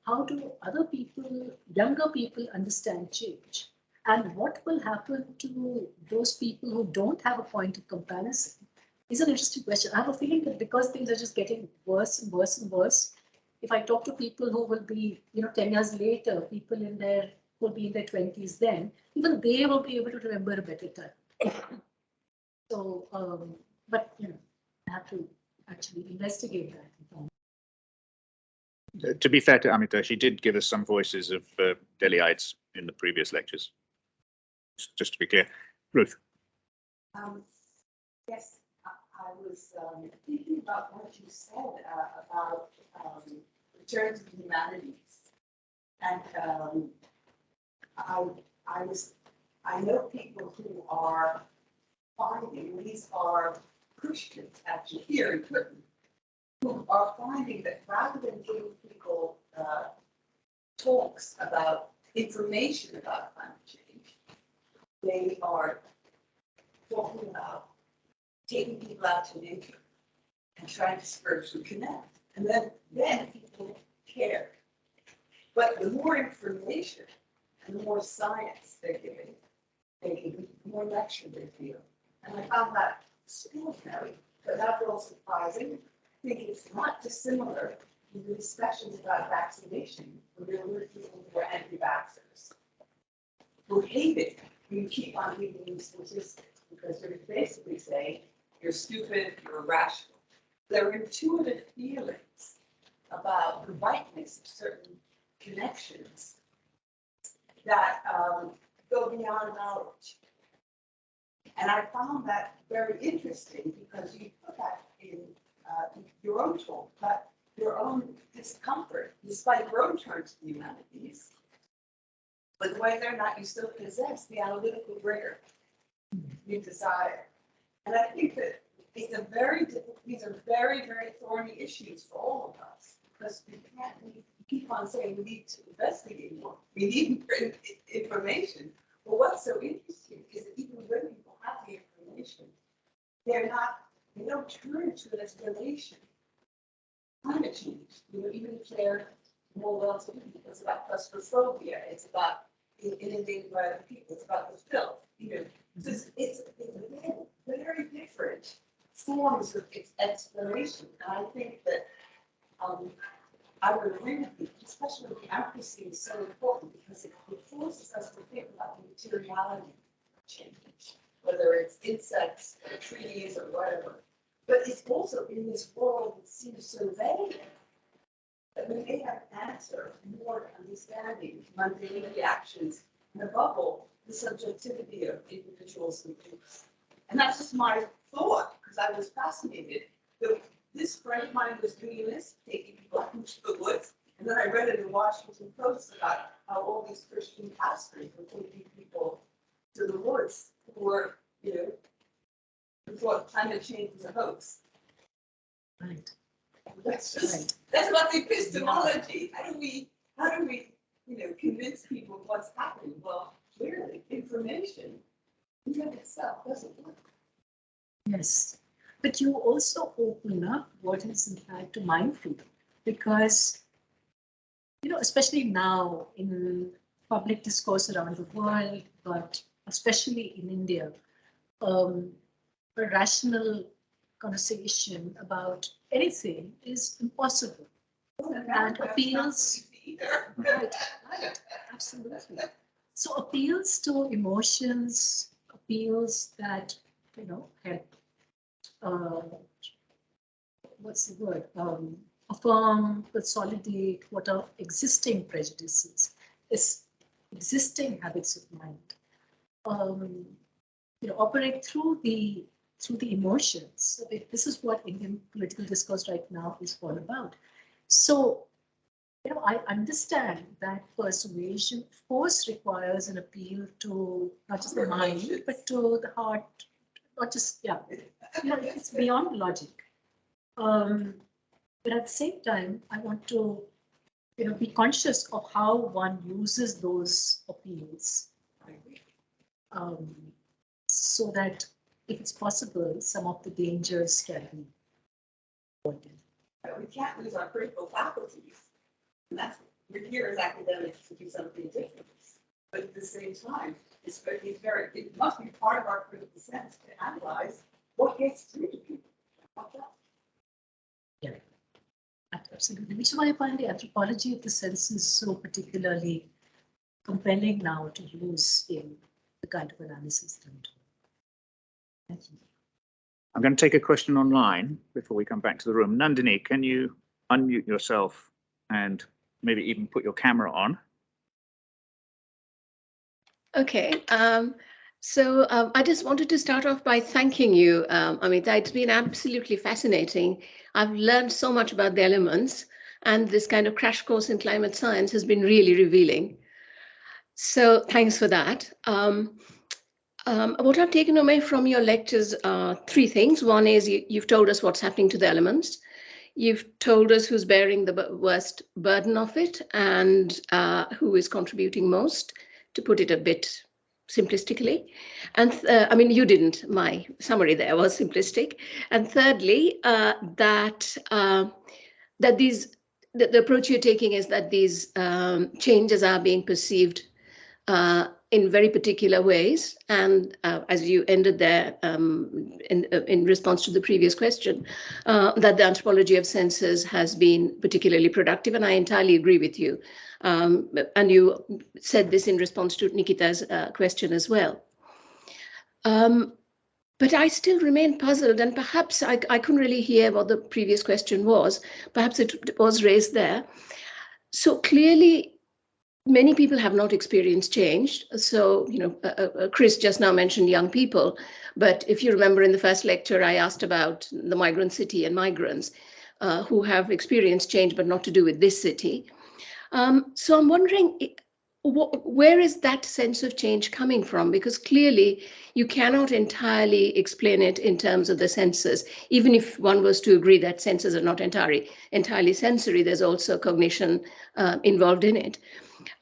how do other people, younger people, understand change, and what will happen to those people who don't have a point of comparison is an interesting question. I have a feeling that because things are just getting worse and worse and worse, if I talk to people who will be, 10 years later, people who will be in their 20s then, even they will be able to remember a better time. So, but, I have to actually investigate that. To be fair to Amita, she did give us some voices of Delhiites in the previous lectures. Just to be clear. Ruth. Yes, I was thinking about what you said about return to the humanities, and I know people who are finding, these are Christians actually here in Britain, who are finding that rather than giving people talks about information about climate change, they are talking about taking people out to nature and trying to spiritually connect. And then people care. But the more information and the more science they're giving, the more lecture they feel. And I found that extraordinary, but not at all surprising. I think it's not dissimilar to the discussions about vaccination, where there were people who were anti-vaxxers, who hate it when you keep on reading these statistics, because they're basically saying you're stupid, you're irrational. There are intuitive feelings about the rightness of certain connections that go beyond knowledge. And I found that very interesting because you put that in your own talk, but your own discomfort, despite your own turn to the humanities, but whether or not you still possess the analytical rigor you desire. And I think that these are very, very thorny issues for all of us, because we keep on saying we need to investigate more, we need information. But what's so interesting is that even when people have the information, they don't turn to an explanation. Climate change, even if they're more well to do, it's about claustrophobia, it's about being inundated by other people, it's about the filth, it's very different forms of its explanation. And I think that I would agree with you, especially the Anthropocene is so important because it forces us to think about the materiality of change, whether it's insects or trees or whatever. But it's also in this world that seems so vague that we may have an answer more to understanding mundane reactions and above all, the subjectivity of individuals and groups. And that's just my thought, because I was fascinated that this friend of mine was doing this, taking people out into the woods, and then I read it in the Washington Post about how all these Christian pastors were taking people to the woods who were, who thought climate change was a hoax. Right. That's about the epistemology. How do we, convince people of what's happening? Well, clearly, information in and of itself doesn't work. Yes. But you also open up what is in fact a minefield, because, you know, especially now in public discourse around the world, but especially in India, a rational conversation about anything is impossible and appeals. Right, right, absolutely. So appeals to emotions, appeals that, you know, help, what's the word, affirm, consolidate what are existing prejudices, existing habits of mind, you know, operate through the emotions. So this is what Indian political discourse right now is all about. So, you know, I understand that persuasion force requires an appeal to not just the mind, but to the heart, not just, yeah, you know, it's beyond logic. But at the same time, I want to, you know, be conscious of how one uses those appeals, so that if it's possible, some of the dangers can be avoided. We can't lose our critical faculties. And that's, we're here as academics to do something different. But at the same time, it must be part of our critical sense to analyze what gets through to people. Yeah, absolutely. Which is why I find the anthropology of the senses so particularly compelling now to use in the kind of analysis that I'm doing. Thank you. I'm going to take a question online before we come back to the room. Nandini, can you unmute yourself and maybe even put your camera on? Okay, so I just wanted to start off by thanking you, Amita. It's been absolutely fascinating. I've learned so much about the elements, and this kind of crash course in climate science has been really revealing. So thanks for that. What I've taken away from your lectures are three things. One is you've told us what's happening to the elements. You've told us who's bearing the worst burden of it and who is contributing most, to put it a bit simplistically. And I mean, you didn't, my summary there was simplistic. And thirdly, that the approach you're taking is that these changes are being perceived in very particular ways. And as you ended there in response to the previous question, that the anthropology of senses has been particularly productive. And I entirely agree with you. And you said this in response to Nikita's question as well. But I still remain puzzled, and perhaps I couldn't really hear what the previous question was. Perhaps it was raised there. So clearly, many people have not experienced change. So, you know, Chris just now mentioned young people. But if you remember in the first lecture, I asked about the migrant city and migrants who have experienced change, but not to do with this city. So I'm wondering, where is that sense of change coming from? Because clearly you cannot entirely explain it in terms of the senses. Even if one was to agree that senses are not entirely sensory, there's also cognition involved in it.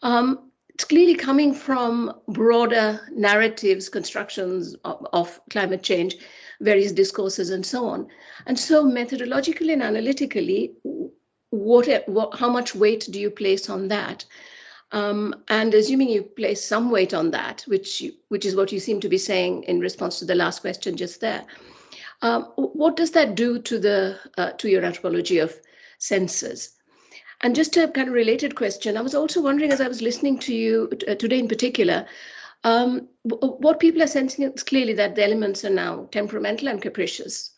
It's clearly coming from broader narratives, constructions of climate change, various discourses and so on. And so methodologically and analytically, how much weight do you place on that? And assuming you place some weight on that, which is what you seem to be saying in response to the last question just there, what does that do to your anthropology of senses? And just a kind of related question, I was also wondering, as I was listening to you today in particular, what people are sensing is clearly that the elements are now temperamental and capricious.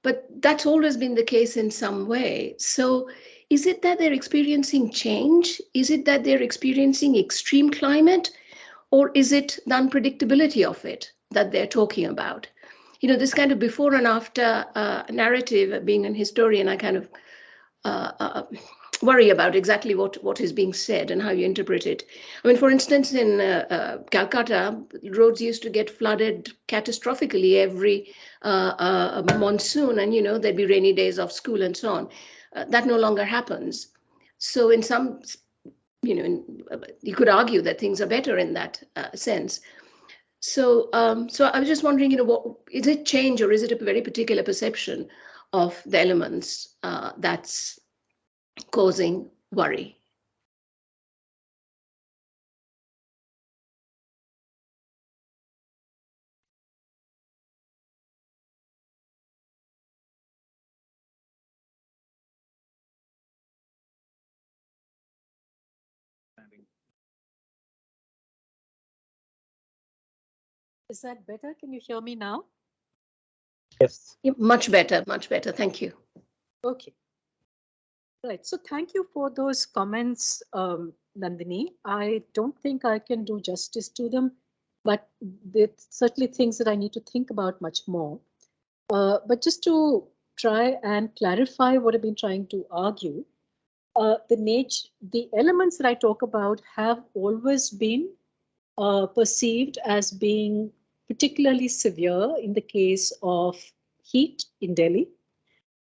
But that's always been the case in some way. So is it that they're experiencing change? Is it that they're experiencing extreme climate? Or is it the unpredictability of it that they're talking about? You know, this kind of before and after narrative, being an historian, I kind of worry about exactly what is being said and how you interpret it. I mean, for instance, in Calcutta, roads used to get flooded catastrophically every monsoon, and, you know, there'd be rainy days off school and so on. That no longer happens. So in some, you know, you could argue that things are better in that sense. So, so I was just wondering, what is it change or is it a very particular perception of the elements that's causing worry? Is that better? Can you hear me now? Yes. Yeah, much better, much better. Thank you. Okay. Right. So thank you for those comments, Nandini. I don't think I can do justice to them, but they're certainly things that I need to think about much more. But just to try and clarify what I've been trying to argue, the elements that I talk about have always been perceived as being particularly severe in the case of heat in Delhi,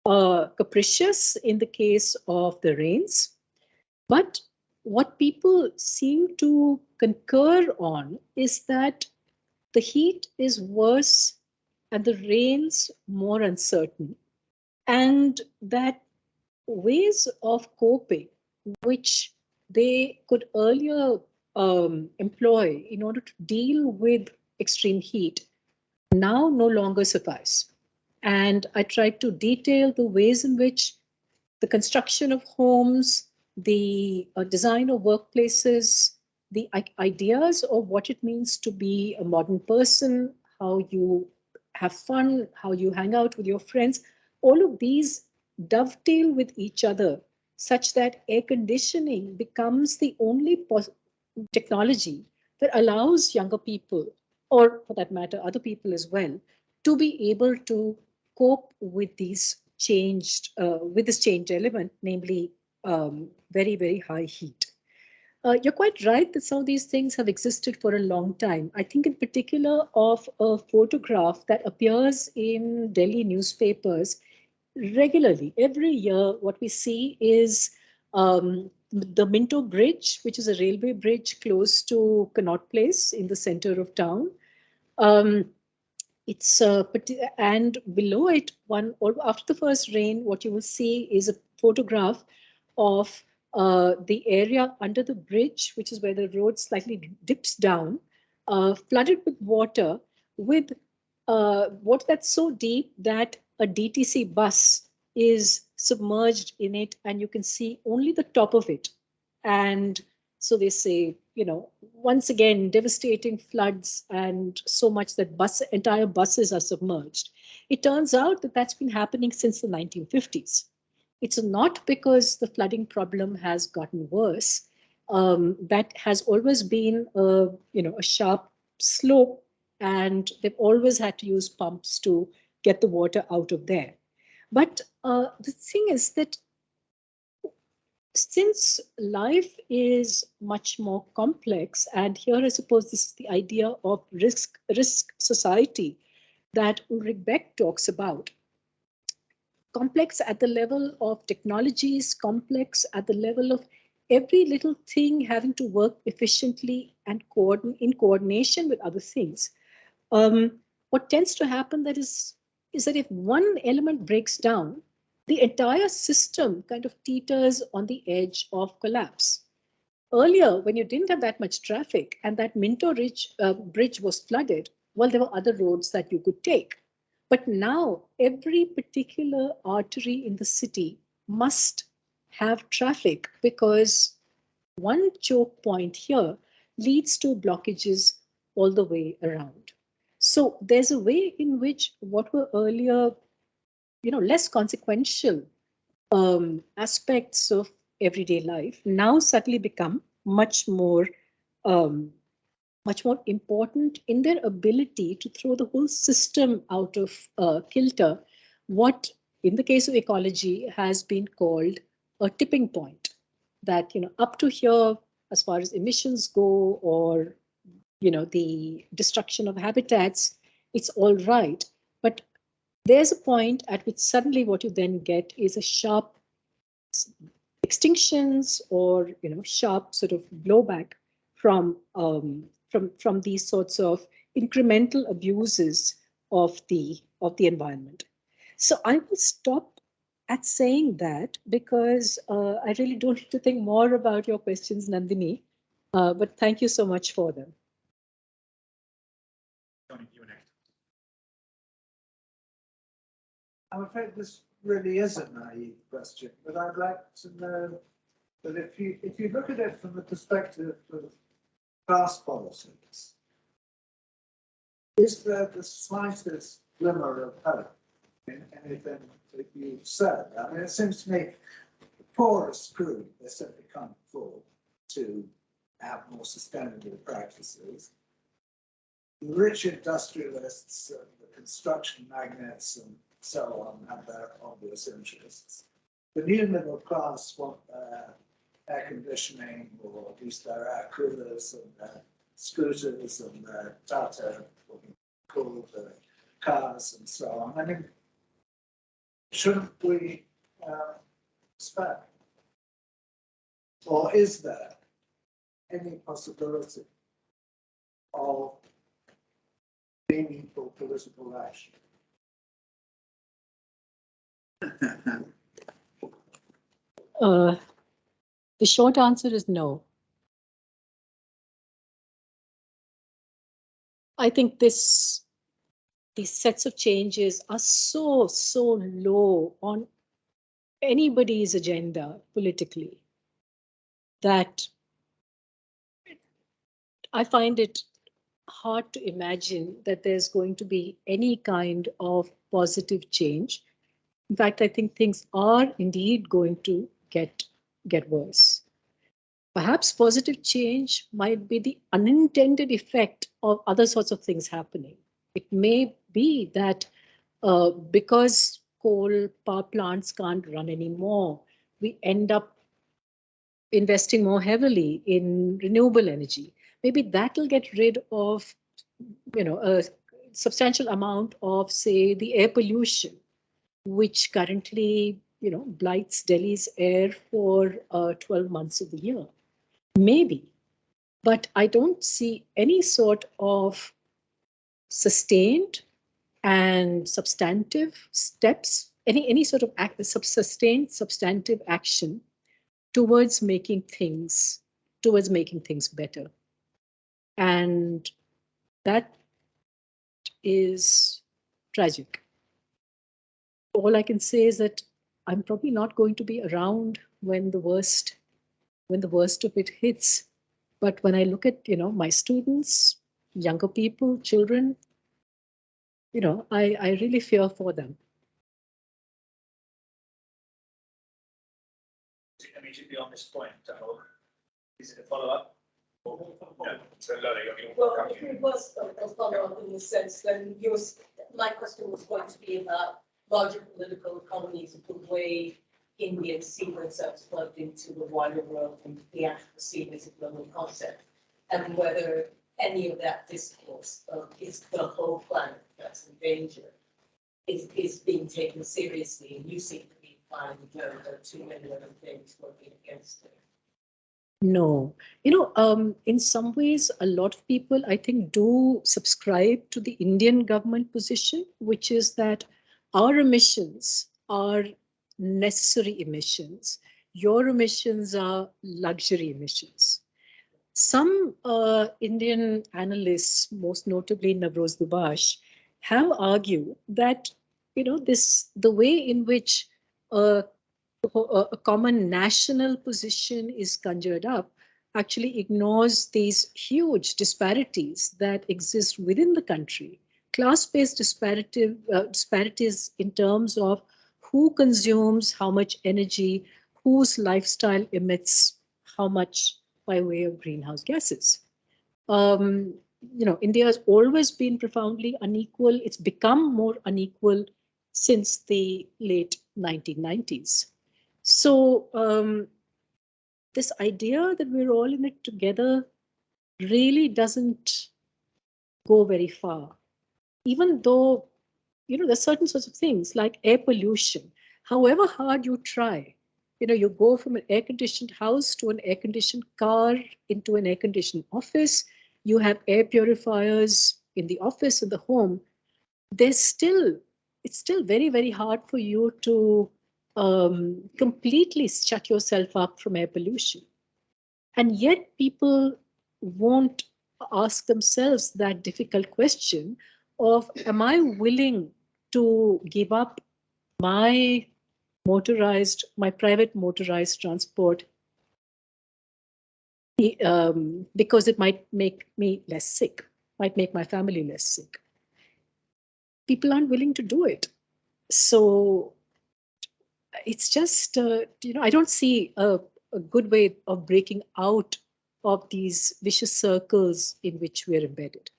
capricious in the case of the rains. But what people seem to concur on is that the heat is worse and the rains more uncertain, and that ways of coping, which they could earlier employ in order to deal with extreme heat, now no longer suffice. And I tried to detail the ways in which the construction of homes, the design of workplaces, the ideas of what it means to be a modern person, how you have fun, how you hang out with your friends, all of these dovetail with each other such that air conditioning becomes the only technology that allows younger people, or for that matter, other people as well, to be able to cope with with this changed element, namely very, very high heat. You're quite right that some of these things have existed for a long time. I think in particular of a photograph that appears in Delhi newspapers regularly. Every year, what we see is the Minto Bridge, which is a railway bridge close to Connaught Place in the center of town. Um, and below it, after the first rain, what you will see is a photograph of the area under the bridge, which is where the road slightly dips down, flooded with water, with water that's so deep that a DTC bus is submerged in it, and you can see only the top of it. And so they say, once again, devastating floods and so much that entire buses are submerged. It turns out that that's been happening since the 1950s. It's not because the flooding problem has gotten worse. That has always been a sharp slope, and they've always had to use pumps to get the water out of there. But the thing is that since life is much more complex, and here I suppose this is the idea of risk society that Ulrich Beck talks about, complex at the level of technologies, complex at the level of every little thing having to work efficiently and in coordination with other things. What tends to happen is that if one element breaks down, the entire system kind of teeters on the edge of collapse. Earlier, when you didn't have that much traffic and that Minto bridge was flooded, well, there were other roads that you could take. But now every particular artery in the city must have traffic, because one choke point here leads to blockages all the way around. So there's a way in which what were earlier, less consequential aspects of everyday life now suddenly become much more important in their ability to throw the whole system out of kilter. What, in the case of ecology, has been called a tipping point. That up to here, as far as emissions go, or the destruction of habitats, it's all right. But there's a point at which suddenly what you then get is a sharp extinctions, or sharp sort of blowback from these sorts of incremental abuses of the environment. So I will stop at saying that because I really don't need to think more about your questions, Nandini. But thank you so much for them. Tony, you next. I'm afraid this really is a naive question, but I'd like to know that if you look at it from the perspective of class politics, is there the slightest glimmer of hope in anything that you've said? I mean, it seems to me the poorest group, they simply can't afford to have more sustainable practices. The rich industrialists, the construction magnates, and so on have their obvious interests. The new middle class want their air conditioning, or at least their air coolers and their scooters and their Tata, what we call the cars and so on. I mean, shouldn't we expect, or is there any possibility of meaningful political action? The short answer is no. I think these sets of changes are so low on anybody's agenda politically that I find it hard to imagine that there's going to be any kind of positive change. In fact, I think things are indeed going to get worse. Perhaps positive change might be the unintended effect of other sorts of things happening. It may be that because coal power plants can't run anymore, we end up investing more heavily in renewable energy. Maybe that will get rid of, a substantial amount of, say, the air pollution, which currently, blights Delhi's air for 12 months of the year. Maybe, but I don't see any sort of sustained and substantive steps, any sort of sustained substantive action towards making things better. And that is tragic. All I can say is that I'm probably not going to be around when the worst of it hits. But when I look at, my students, younger people, children, I really fear for them. Immediately on this point, is it a follow-up? So Lola, Well, it was a follow-up in the sense that my question was going to be about larger political economies, the way Indians see themselves plugged into the wider world and the Anthropocene as a global concept, and whether any of that discourse is the whole planet that's in danger is being taken seriously, and you seem to be finding there are too many other things working against it. No, in some ways, a lot of people, I think, do subscribe to the Indian government position, which is that our emissions are necessary emissions. Your emissions are luxury emissions. Some Indian analysts, most notably Navroz Dubash, have argued that the way in which a common national position is conjured up actually ignores these huge disparities that exist within the country, class-based disparities in terms of who consumes how much energy, whose lifestyle emits how much by way of greenhouse gases. India has always been profoundly unequal. It's become more unequal since the late 1990s. So this idea that we're all in it together really doesn't go very far. Even though, there's certain sorts of things like air pollution. However hard you try, you go from an air-conditioned house to an air-conditioned car into an air-conditioned office. You have air purifiers in the office, in the home, it's still very, very hard for you to completely shut yourself up from air pollution. And yet people won't ask themselves that difficult question of, am I willing to give up my private motorized transport because it might make me less sick, might make my family less sick. People aren't willing to do it. So it's just, I don't see a good way of breaking out of these vicious circles in which we're embedded.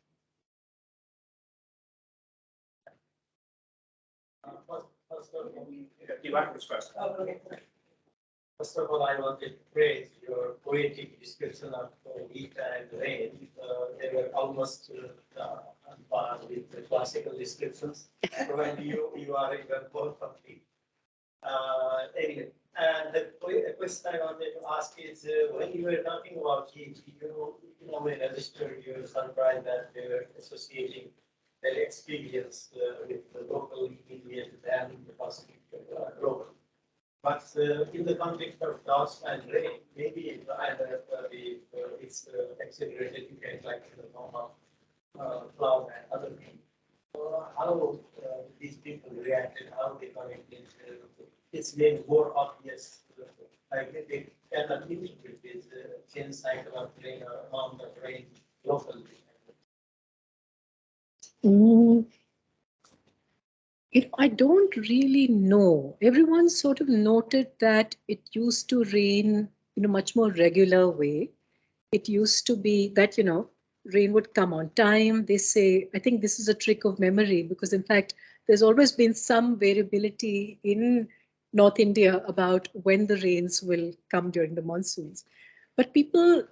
First of all, I wanted to praise your poetic description of heat and rain. They were almost on par with the classical descriptions. When you are even more complete. Anyway, and the question I wanted to ask is, when you were talking about heat, you may register your surprise that they were associating their experience with the local Indian and the Pacific global. But in the context of dust and rain, maybe either it's accelerated event like in the form of cloud and other things. How these people reacted, how they connected, it's made more obvious. Like they cannot integrate this change cycle of rain or amount of rain locally. I don't really know. Everyone sort of noted that it used to rain in a much more regular way. It used to be that, rain would come on time. They say, I think this is a trick of memory, because in fact, there's always been some variability in North India about when the rains will come during the monsoons. But people,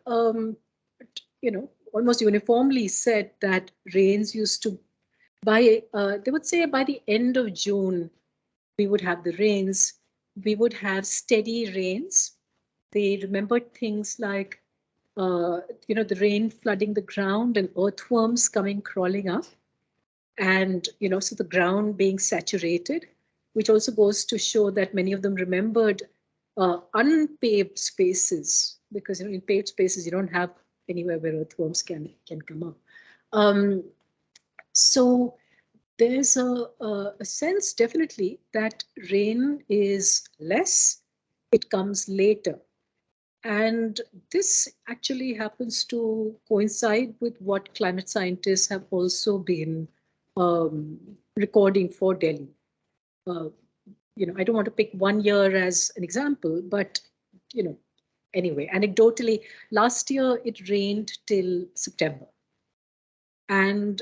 almost uniformly said that rains used to, they would say by the end of June, we would have the rains. We would have steady rains. They remembered things like, the rain flooding the ground and earthworms coming crawling up. And, so the ground being saturated, which also goes to show that many of them remembered unpaved spaces, because in paved spaces, you don't have anywhere where earthworms can come up. So there's a sense definitely that rain is less, it comes later. And this actually happens to coincide with what climate scientists have also been recording for Delhi. I don't want to pick one year as an example, but, anyway, anecdotally, last year it rained till September. And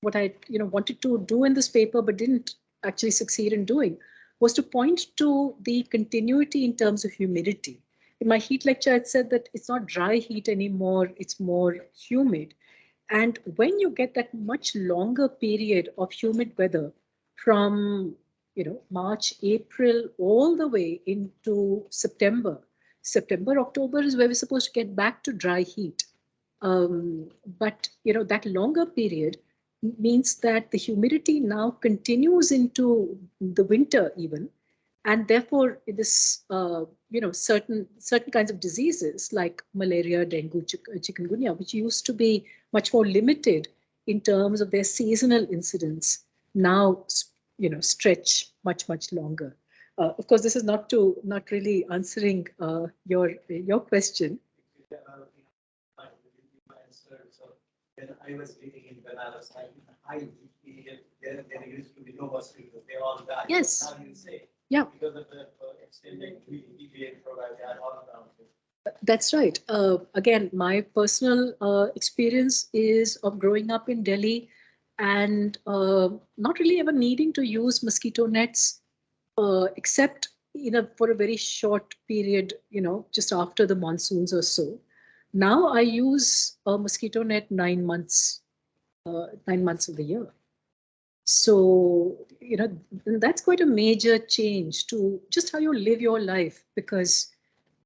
what I wanted to do in this paper but didn't actually succeed in doing was to point to the continuity in terms of humidity. In my heat lecture, I said that it's not dry heat anymore, it's more humid. And when you get that much longer period of humid weather from March, April, all the way into September, October is where we're supposed to get back to dry heat. But that longer period means that the humidity now continues into the winter even, and therefore this certain kinds of diseases like malaria, dengue, chikungunya, which used to be much more limited in terms of their seasonal incidence, now stretch much longer. Of course, this is not really answering your question. When I was living in Benares, there used to be no mosquitoes. They all died. Yes. Now you say, yeah, because of the extended humidity program, they are all around. That's right. Again, my personal experience is of growing up in Delhi and not really ever needing to use mosquito nets, except for a very short period, just after the monsoons or so. Now I use a mosquito net 9 months, 9 months of the year. So, that's quite a major change to just how you live your life, because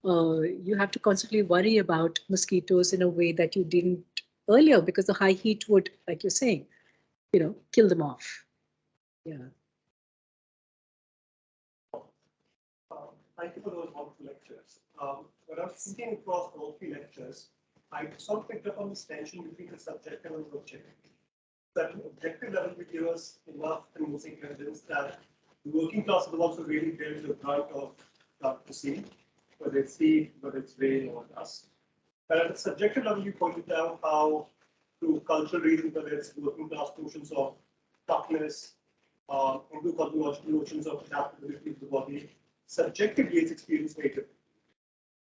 you have to constantly worry about mosquitoes in a way that you didn't earlier because the high heat would, like you're saying, kill them off. Yeah. Thank you for those wonderful lectures. When I was thinking across all three lectures, I sort of picked up on this tension between the subjective and the objective. That an objective level we give us enough convincing evidence that the working class will also really bear the brunt of Anthropocene, whether it's heat, whether it's rain or dust. But at the subjective level, you pointed out how, through cultural reasons, whether it's working class notions of toughness, into cosmological notions of adaptability of the body, subjectively it's experienced very different.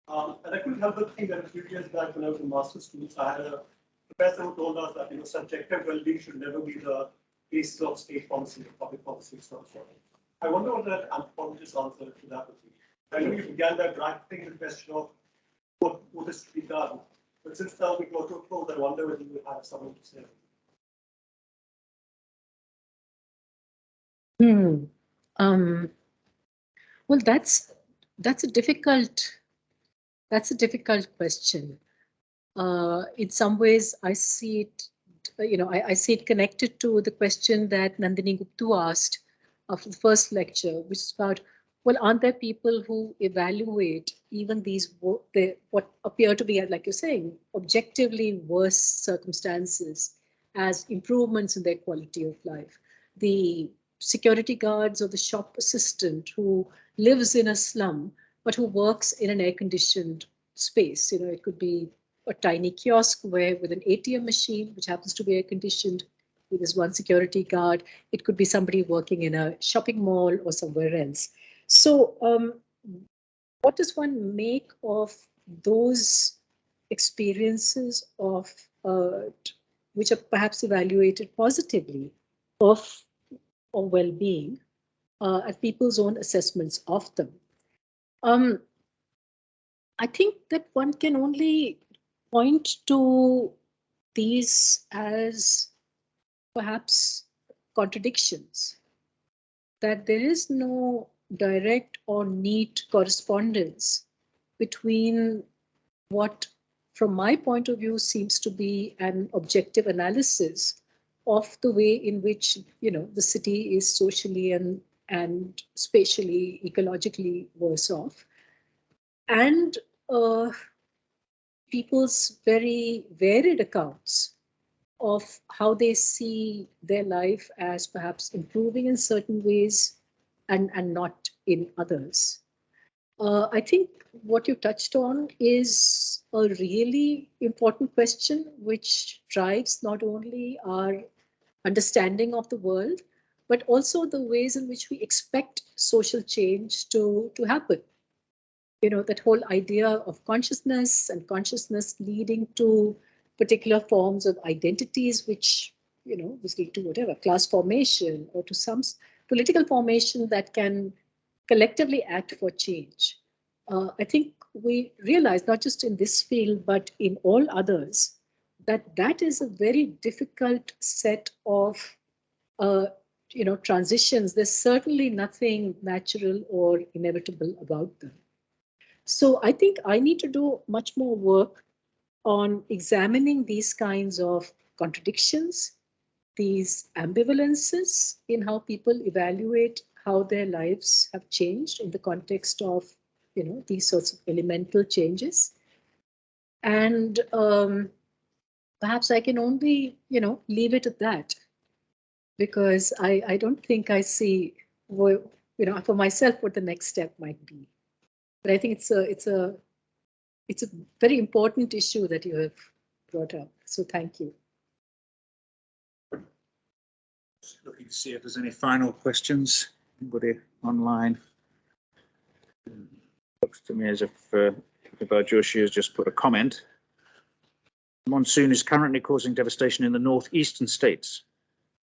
And I couldn't help but think that a few years back when I was in master's students, I had a professor who told us that subjective well-being should never be the basis of state policy or public policy. I wonder what that anthropologist's answer to that would be. I know you began by drafting the question of what is to be done, but since now we go to a close, I wonder whether you would have something to say. Well, that's a difficult question. In some ways, I see it, I see it connected to the question that Nandini Guptu asked after the first lecture, which is about, well, aren't there people who evaluate even these what appear to be, like you're saying, objectively worse circumstances as improvements in their quality of life? The security guards or the shop assistant who lives in a slum but who works in an air-conditioned space. It could be a tiny kiosk with an ATM machine, which happens to be air-conditioned, with this one security guard. It could be somebody working in a shopping mall or somewhere else. So what does one make of those experiences of which are perhaps evaluated positively of well-being at people's own assessments of them? I think that one can only point to these as perhaps contradictions, that there is no direct or neat correspondence between what, from my point of view, seems to be an objective analysis of the way in which the city is socially and spatially, ecologically worse off, and people's very varied accounts of how they see their life as perhaps improving in certain ways and not in others. I think what you touched on is a really important question, which drives not only our understanding of the world, but also the ways in which we expect social change to happen. That whole idea of consciousness and consciousness leading to particular forms of identities, which lead to whatever, class formation or to some political formation that can collectively act for change. I think we realize, not just in this field, but in all others, that is a very difficult set of transitions. There's certainly nothing natural or inevitable about them. So I think I need to do much more work on examining these kinds of contradictions, these ambivalences in how people evaluate how their lives have changed in the context of these sorts of elemental changes. And perhaps I can only leave it at that, because I don't think I see for myself what the next step might be. But I think it's a very important issue that you have brought up. So thank you. Just looking to see if there's any final questions. Anybody online? Looks to me as if Joshi has just put a comment. The monsoon is currently causing devastation in the northeastern states.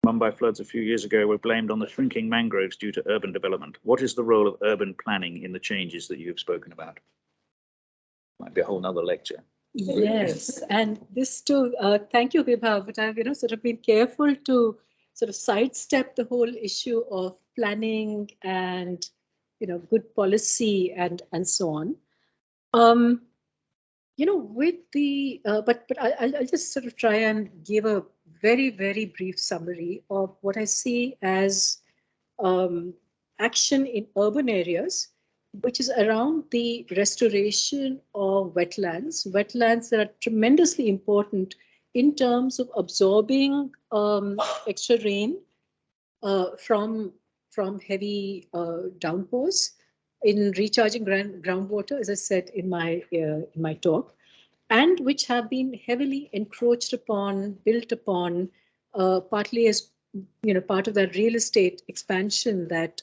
Mumbai floods a few years ago were blamed on the shrinking mangroves due to urban development. What is the role of urban planning in the changes that you have spoken about? Might be a whole nother lecture. Yes, and this too, thank you, Vibha, but I've sort of been careful to sort of sidestep the whole issue of planning and good policy and so on. With the, but I'll just sort of try and give a very brief summary of what I see as action in urban areas, which is around the restoration of wetlands. Wetlands that are tremendously important in terms of absorbing extra rain from heavy downpours, in recharging groundwater, as I said in my talk, and which have been heavily encroached upon, built upon, partly as part of that real estate expansion that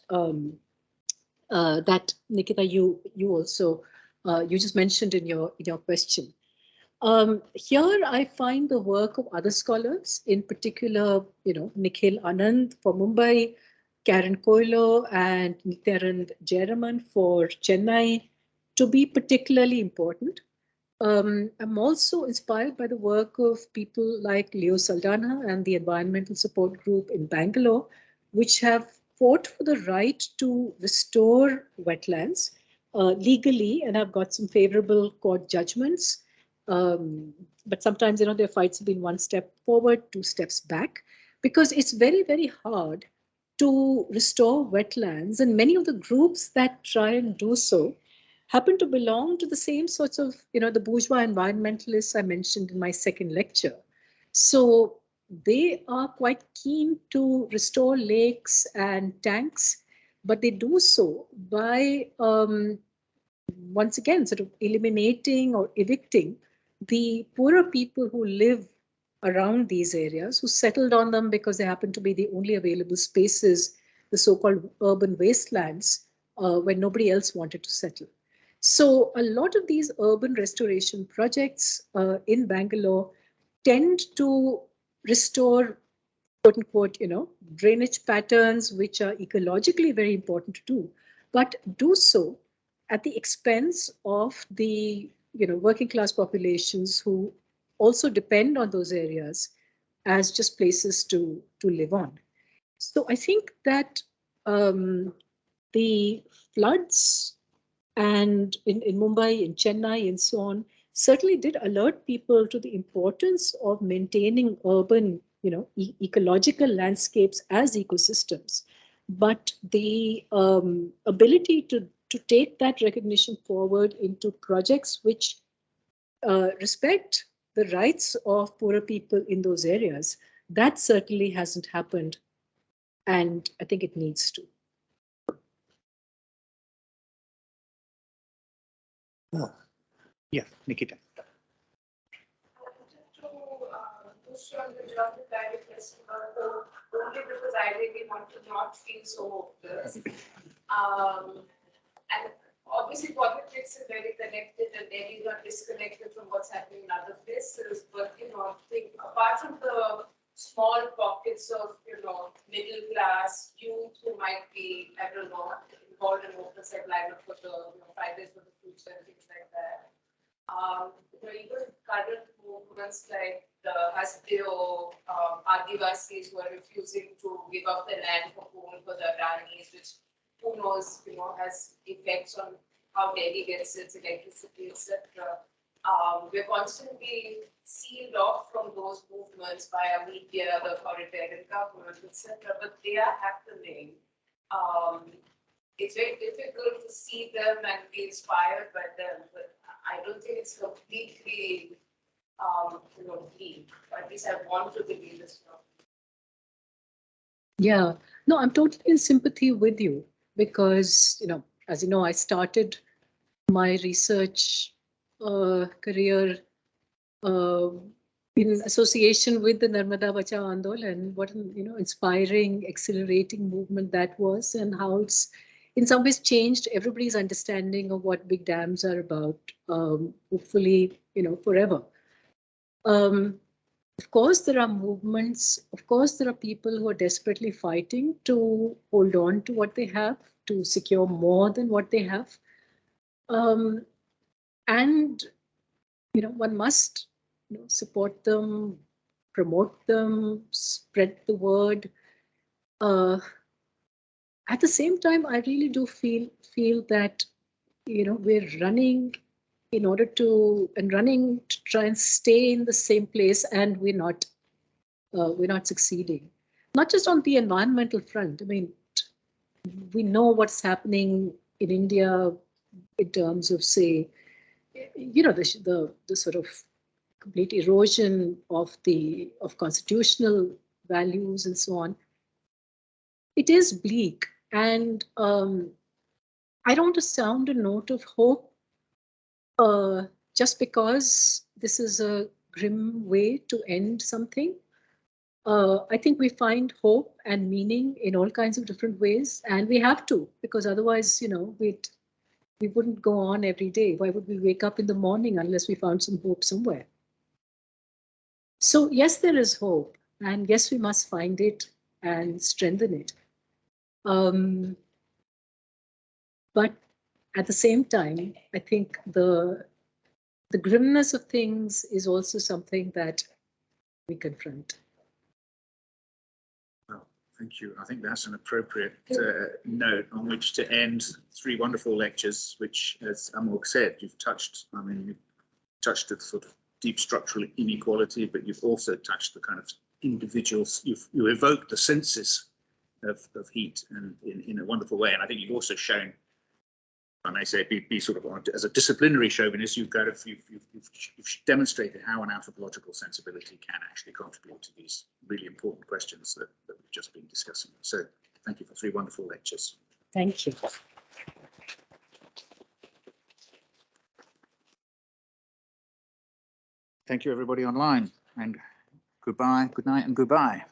that Nikita, you also you just mentioned in your question. Here I find the work of other scholars, in particular, Nikhil Anand for Mumbai, Karen Coelho and Nityanand Jayaraman for Chennai, to be particularly important. I'm also inspired by the work of people like Leo Saldana and the Environmental Support Group in Bangalore, which have fought for the right to restore wetlands legally and have got some favorable court judgments. But sometimes, their fights have been one step forward, two steps back, because it's very hard to restore wetlands. And many of the groups that try and do so happen to belong to the same sorts of, the bourgeois environmentalists I mentioned in my second lecture. So they are quite keen to restore lakes and tanks, but they do so by, once again, sort of eliminating or evicting the poorer people who live around these areas, who settled on them because they happen to be the only available spaces, the so-called urban wastelands, where nobody else wanted to settle. So a lot of these urban restoration projects in Bangalore tend to restore, quote unquote, drainage patterns, which are ecologically very important to do, but do so at the expense of the, working class populations who also depend on those areas as just places to live on. So I think that the floods and in Mumbai, in Chennai, and so on, certainly did alert people to the importance of maintaining urban, ecological landscapes as ecosystems. But the ability to take that recognition forward into projects which respect the rights of poorer people in those areas, that certainly hasn't happened, and I think it needs to. Yeah, Nikita. Push on the job direct festival only because I really want to not feel so hopeless. And obviously politics is very connected and Delhi is not disconnected from what's happening in other places. But I think apart from the small pockets of middle class youth who might be, I don't know, involved in open set lineup for the Fridays for the Future and things like that. Even current movements like the Hasdeo Adivasis who are refusing to give up the land for the Adanis, which who knows, has effects on how Delhi gets its electricity, etc. We're constantly sealed off from those movements via media, the authoritarian government, etc. But they are happening. It's very difficult to see them and be inspired by them, but I don't think it's completely, bleak. At least I want to believe this now. Yeah, no, I'm totally in sympathy with you because, as you know, I started my research career in association with the Narmada Bachao Andolan. What an, inspiring, accelerating movement that was, and how it's in some ways changed everybody's understanding of what big dams are about. Hopefully, forever. Of course, there are movements. Of course, there are people who are desperately fighting to hold on to what they have, to secure more than what they have. And, one must support them, promote them, spread the word. At the same time, I really do feel that, we're running in order to, and running to try and stay in the same place, and we're not succeeding. Not just on the environmental front. I mean, we know what's happening in India in terms of, say, the sort of complete erosion of constitutional values and so on. It is bleak, and I don't want to sound a note of hope just because this is a grim way to end something. I think we find hope and meaning in all kinds of different ways, and we have to, because otherwise, we wouldn't go on every day. Why would we wake up in the morning unless we found some hope somewhere? So yes, there is hope, and yes, we must find it and strengthen it. But at the same time, I think the grimness of things is also something that we confront. Well, thank you. I think that's an appropriate note on which to end 3 wonderful lectures, which, as Amok said, you've touched the sort of deep structural inequality, but you've also touched the kind of individuals. You evoked the senses of heat and in a wonderful way. And I think you've also shown, I may say, be sort of as a disciplinary chauvinist, you've demonstrated how an anthropological sensibility can actually contribute to these really important questions that we've just been discussing. So thank you for 3 wonderful lectures. Thank you. Thank you, everybody online, and goodbye, good night, and goodbye.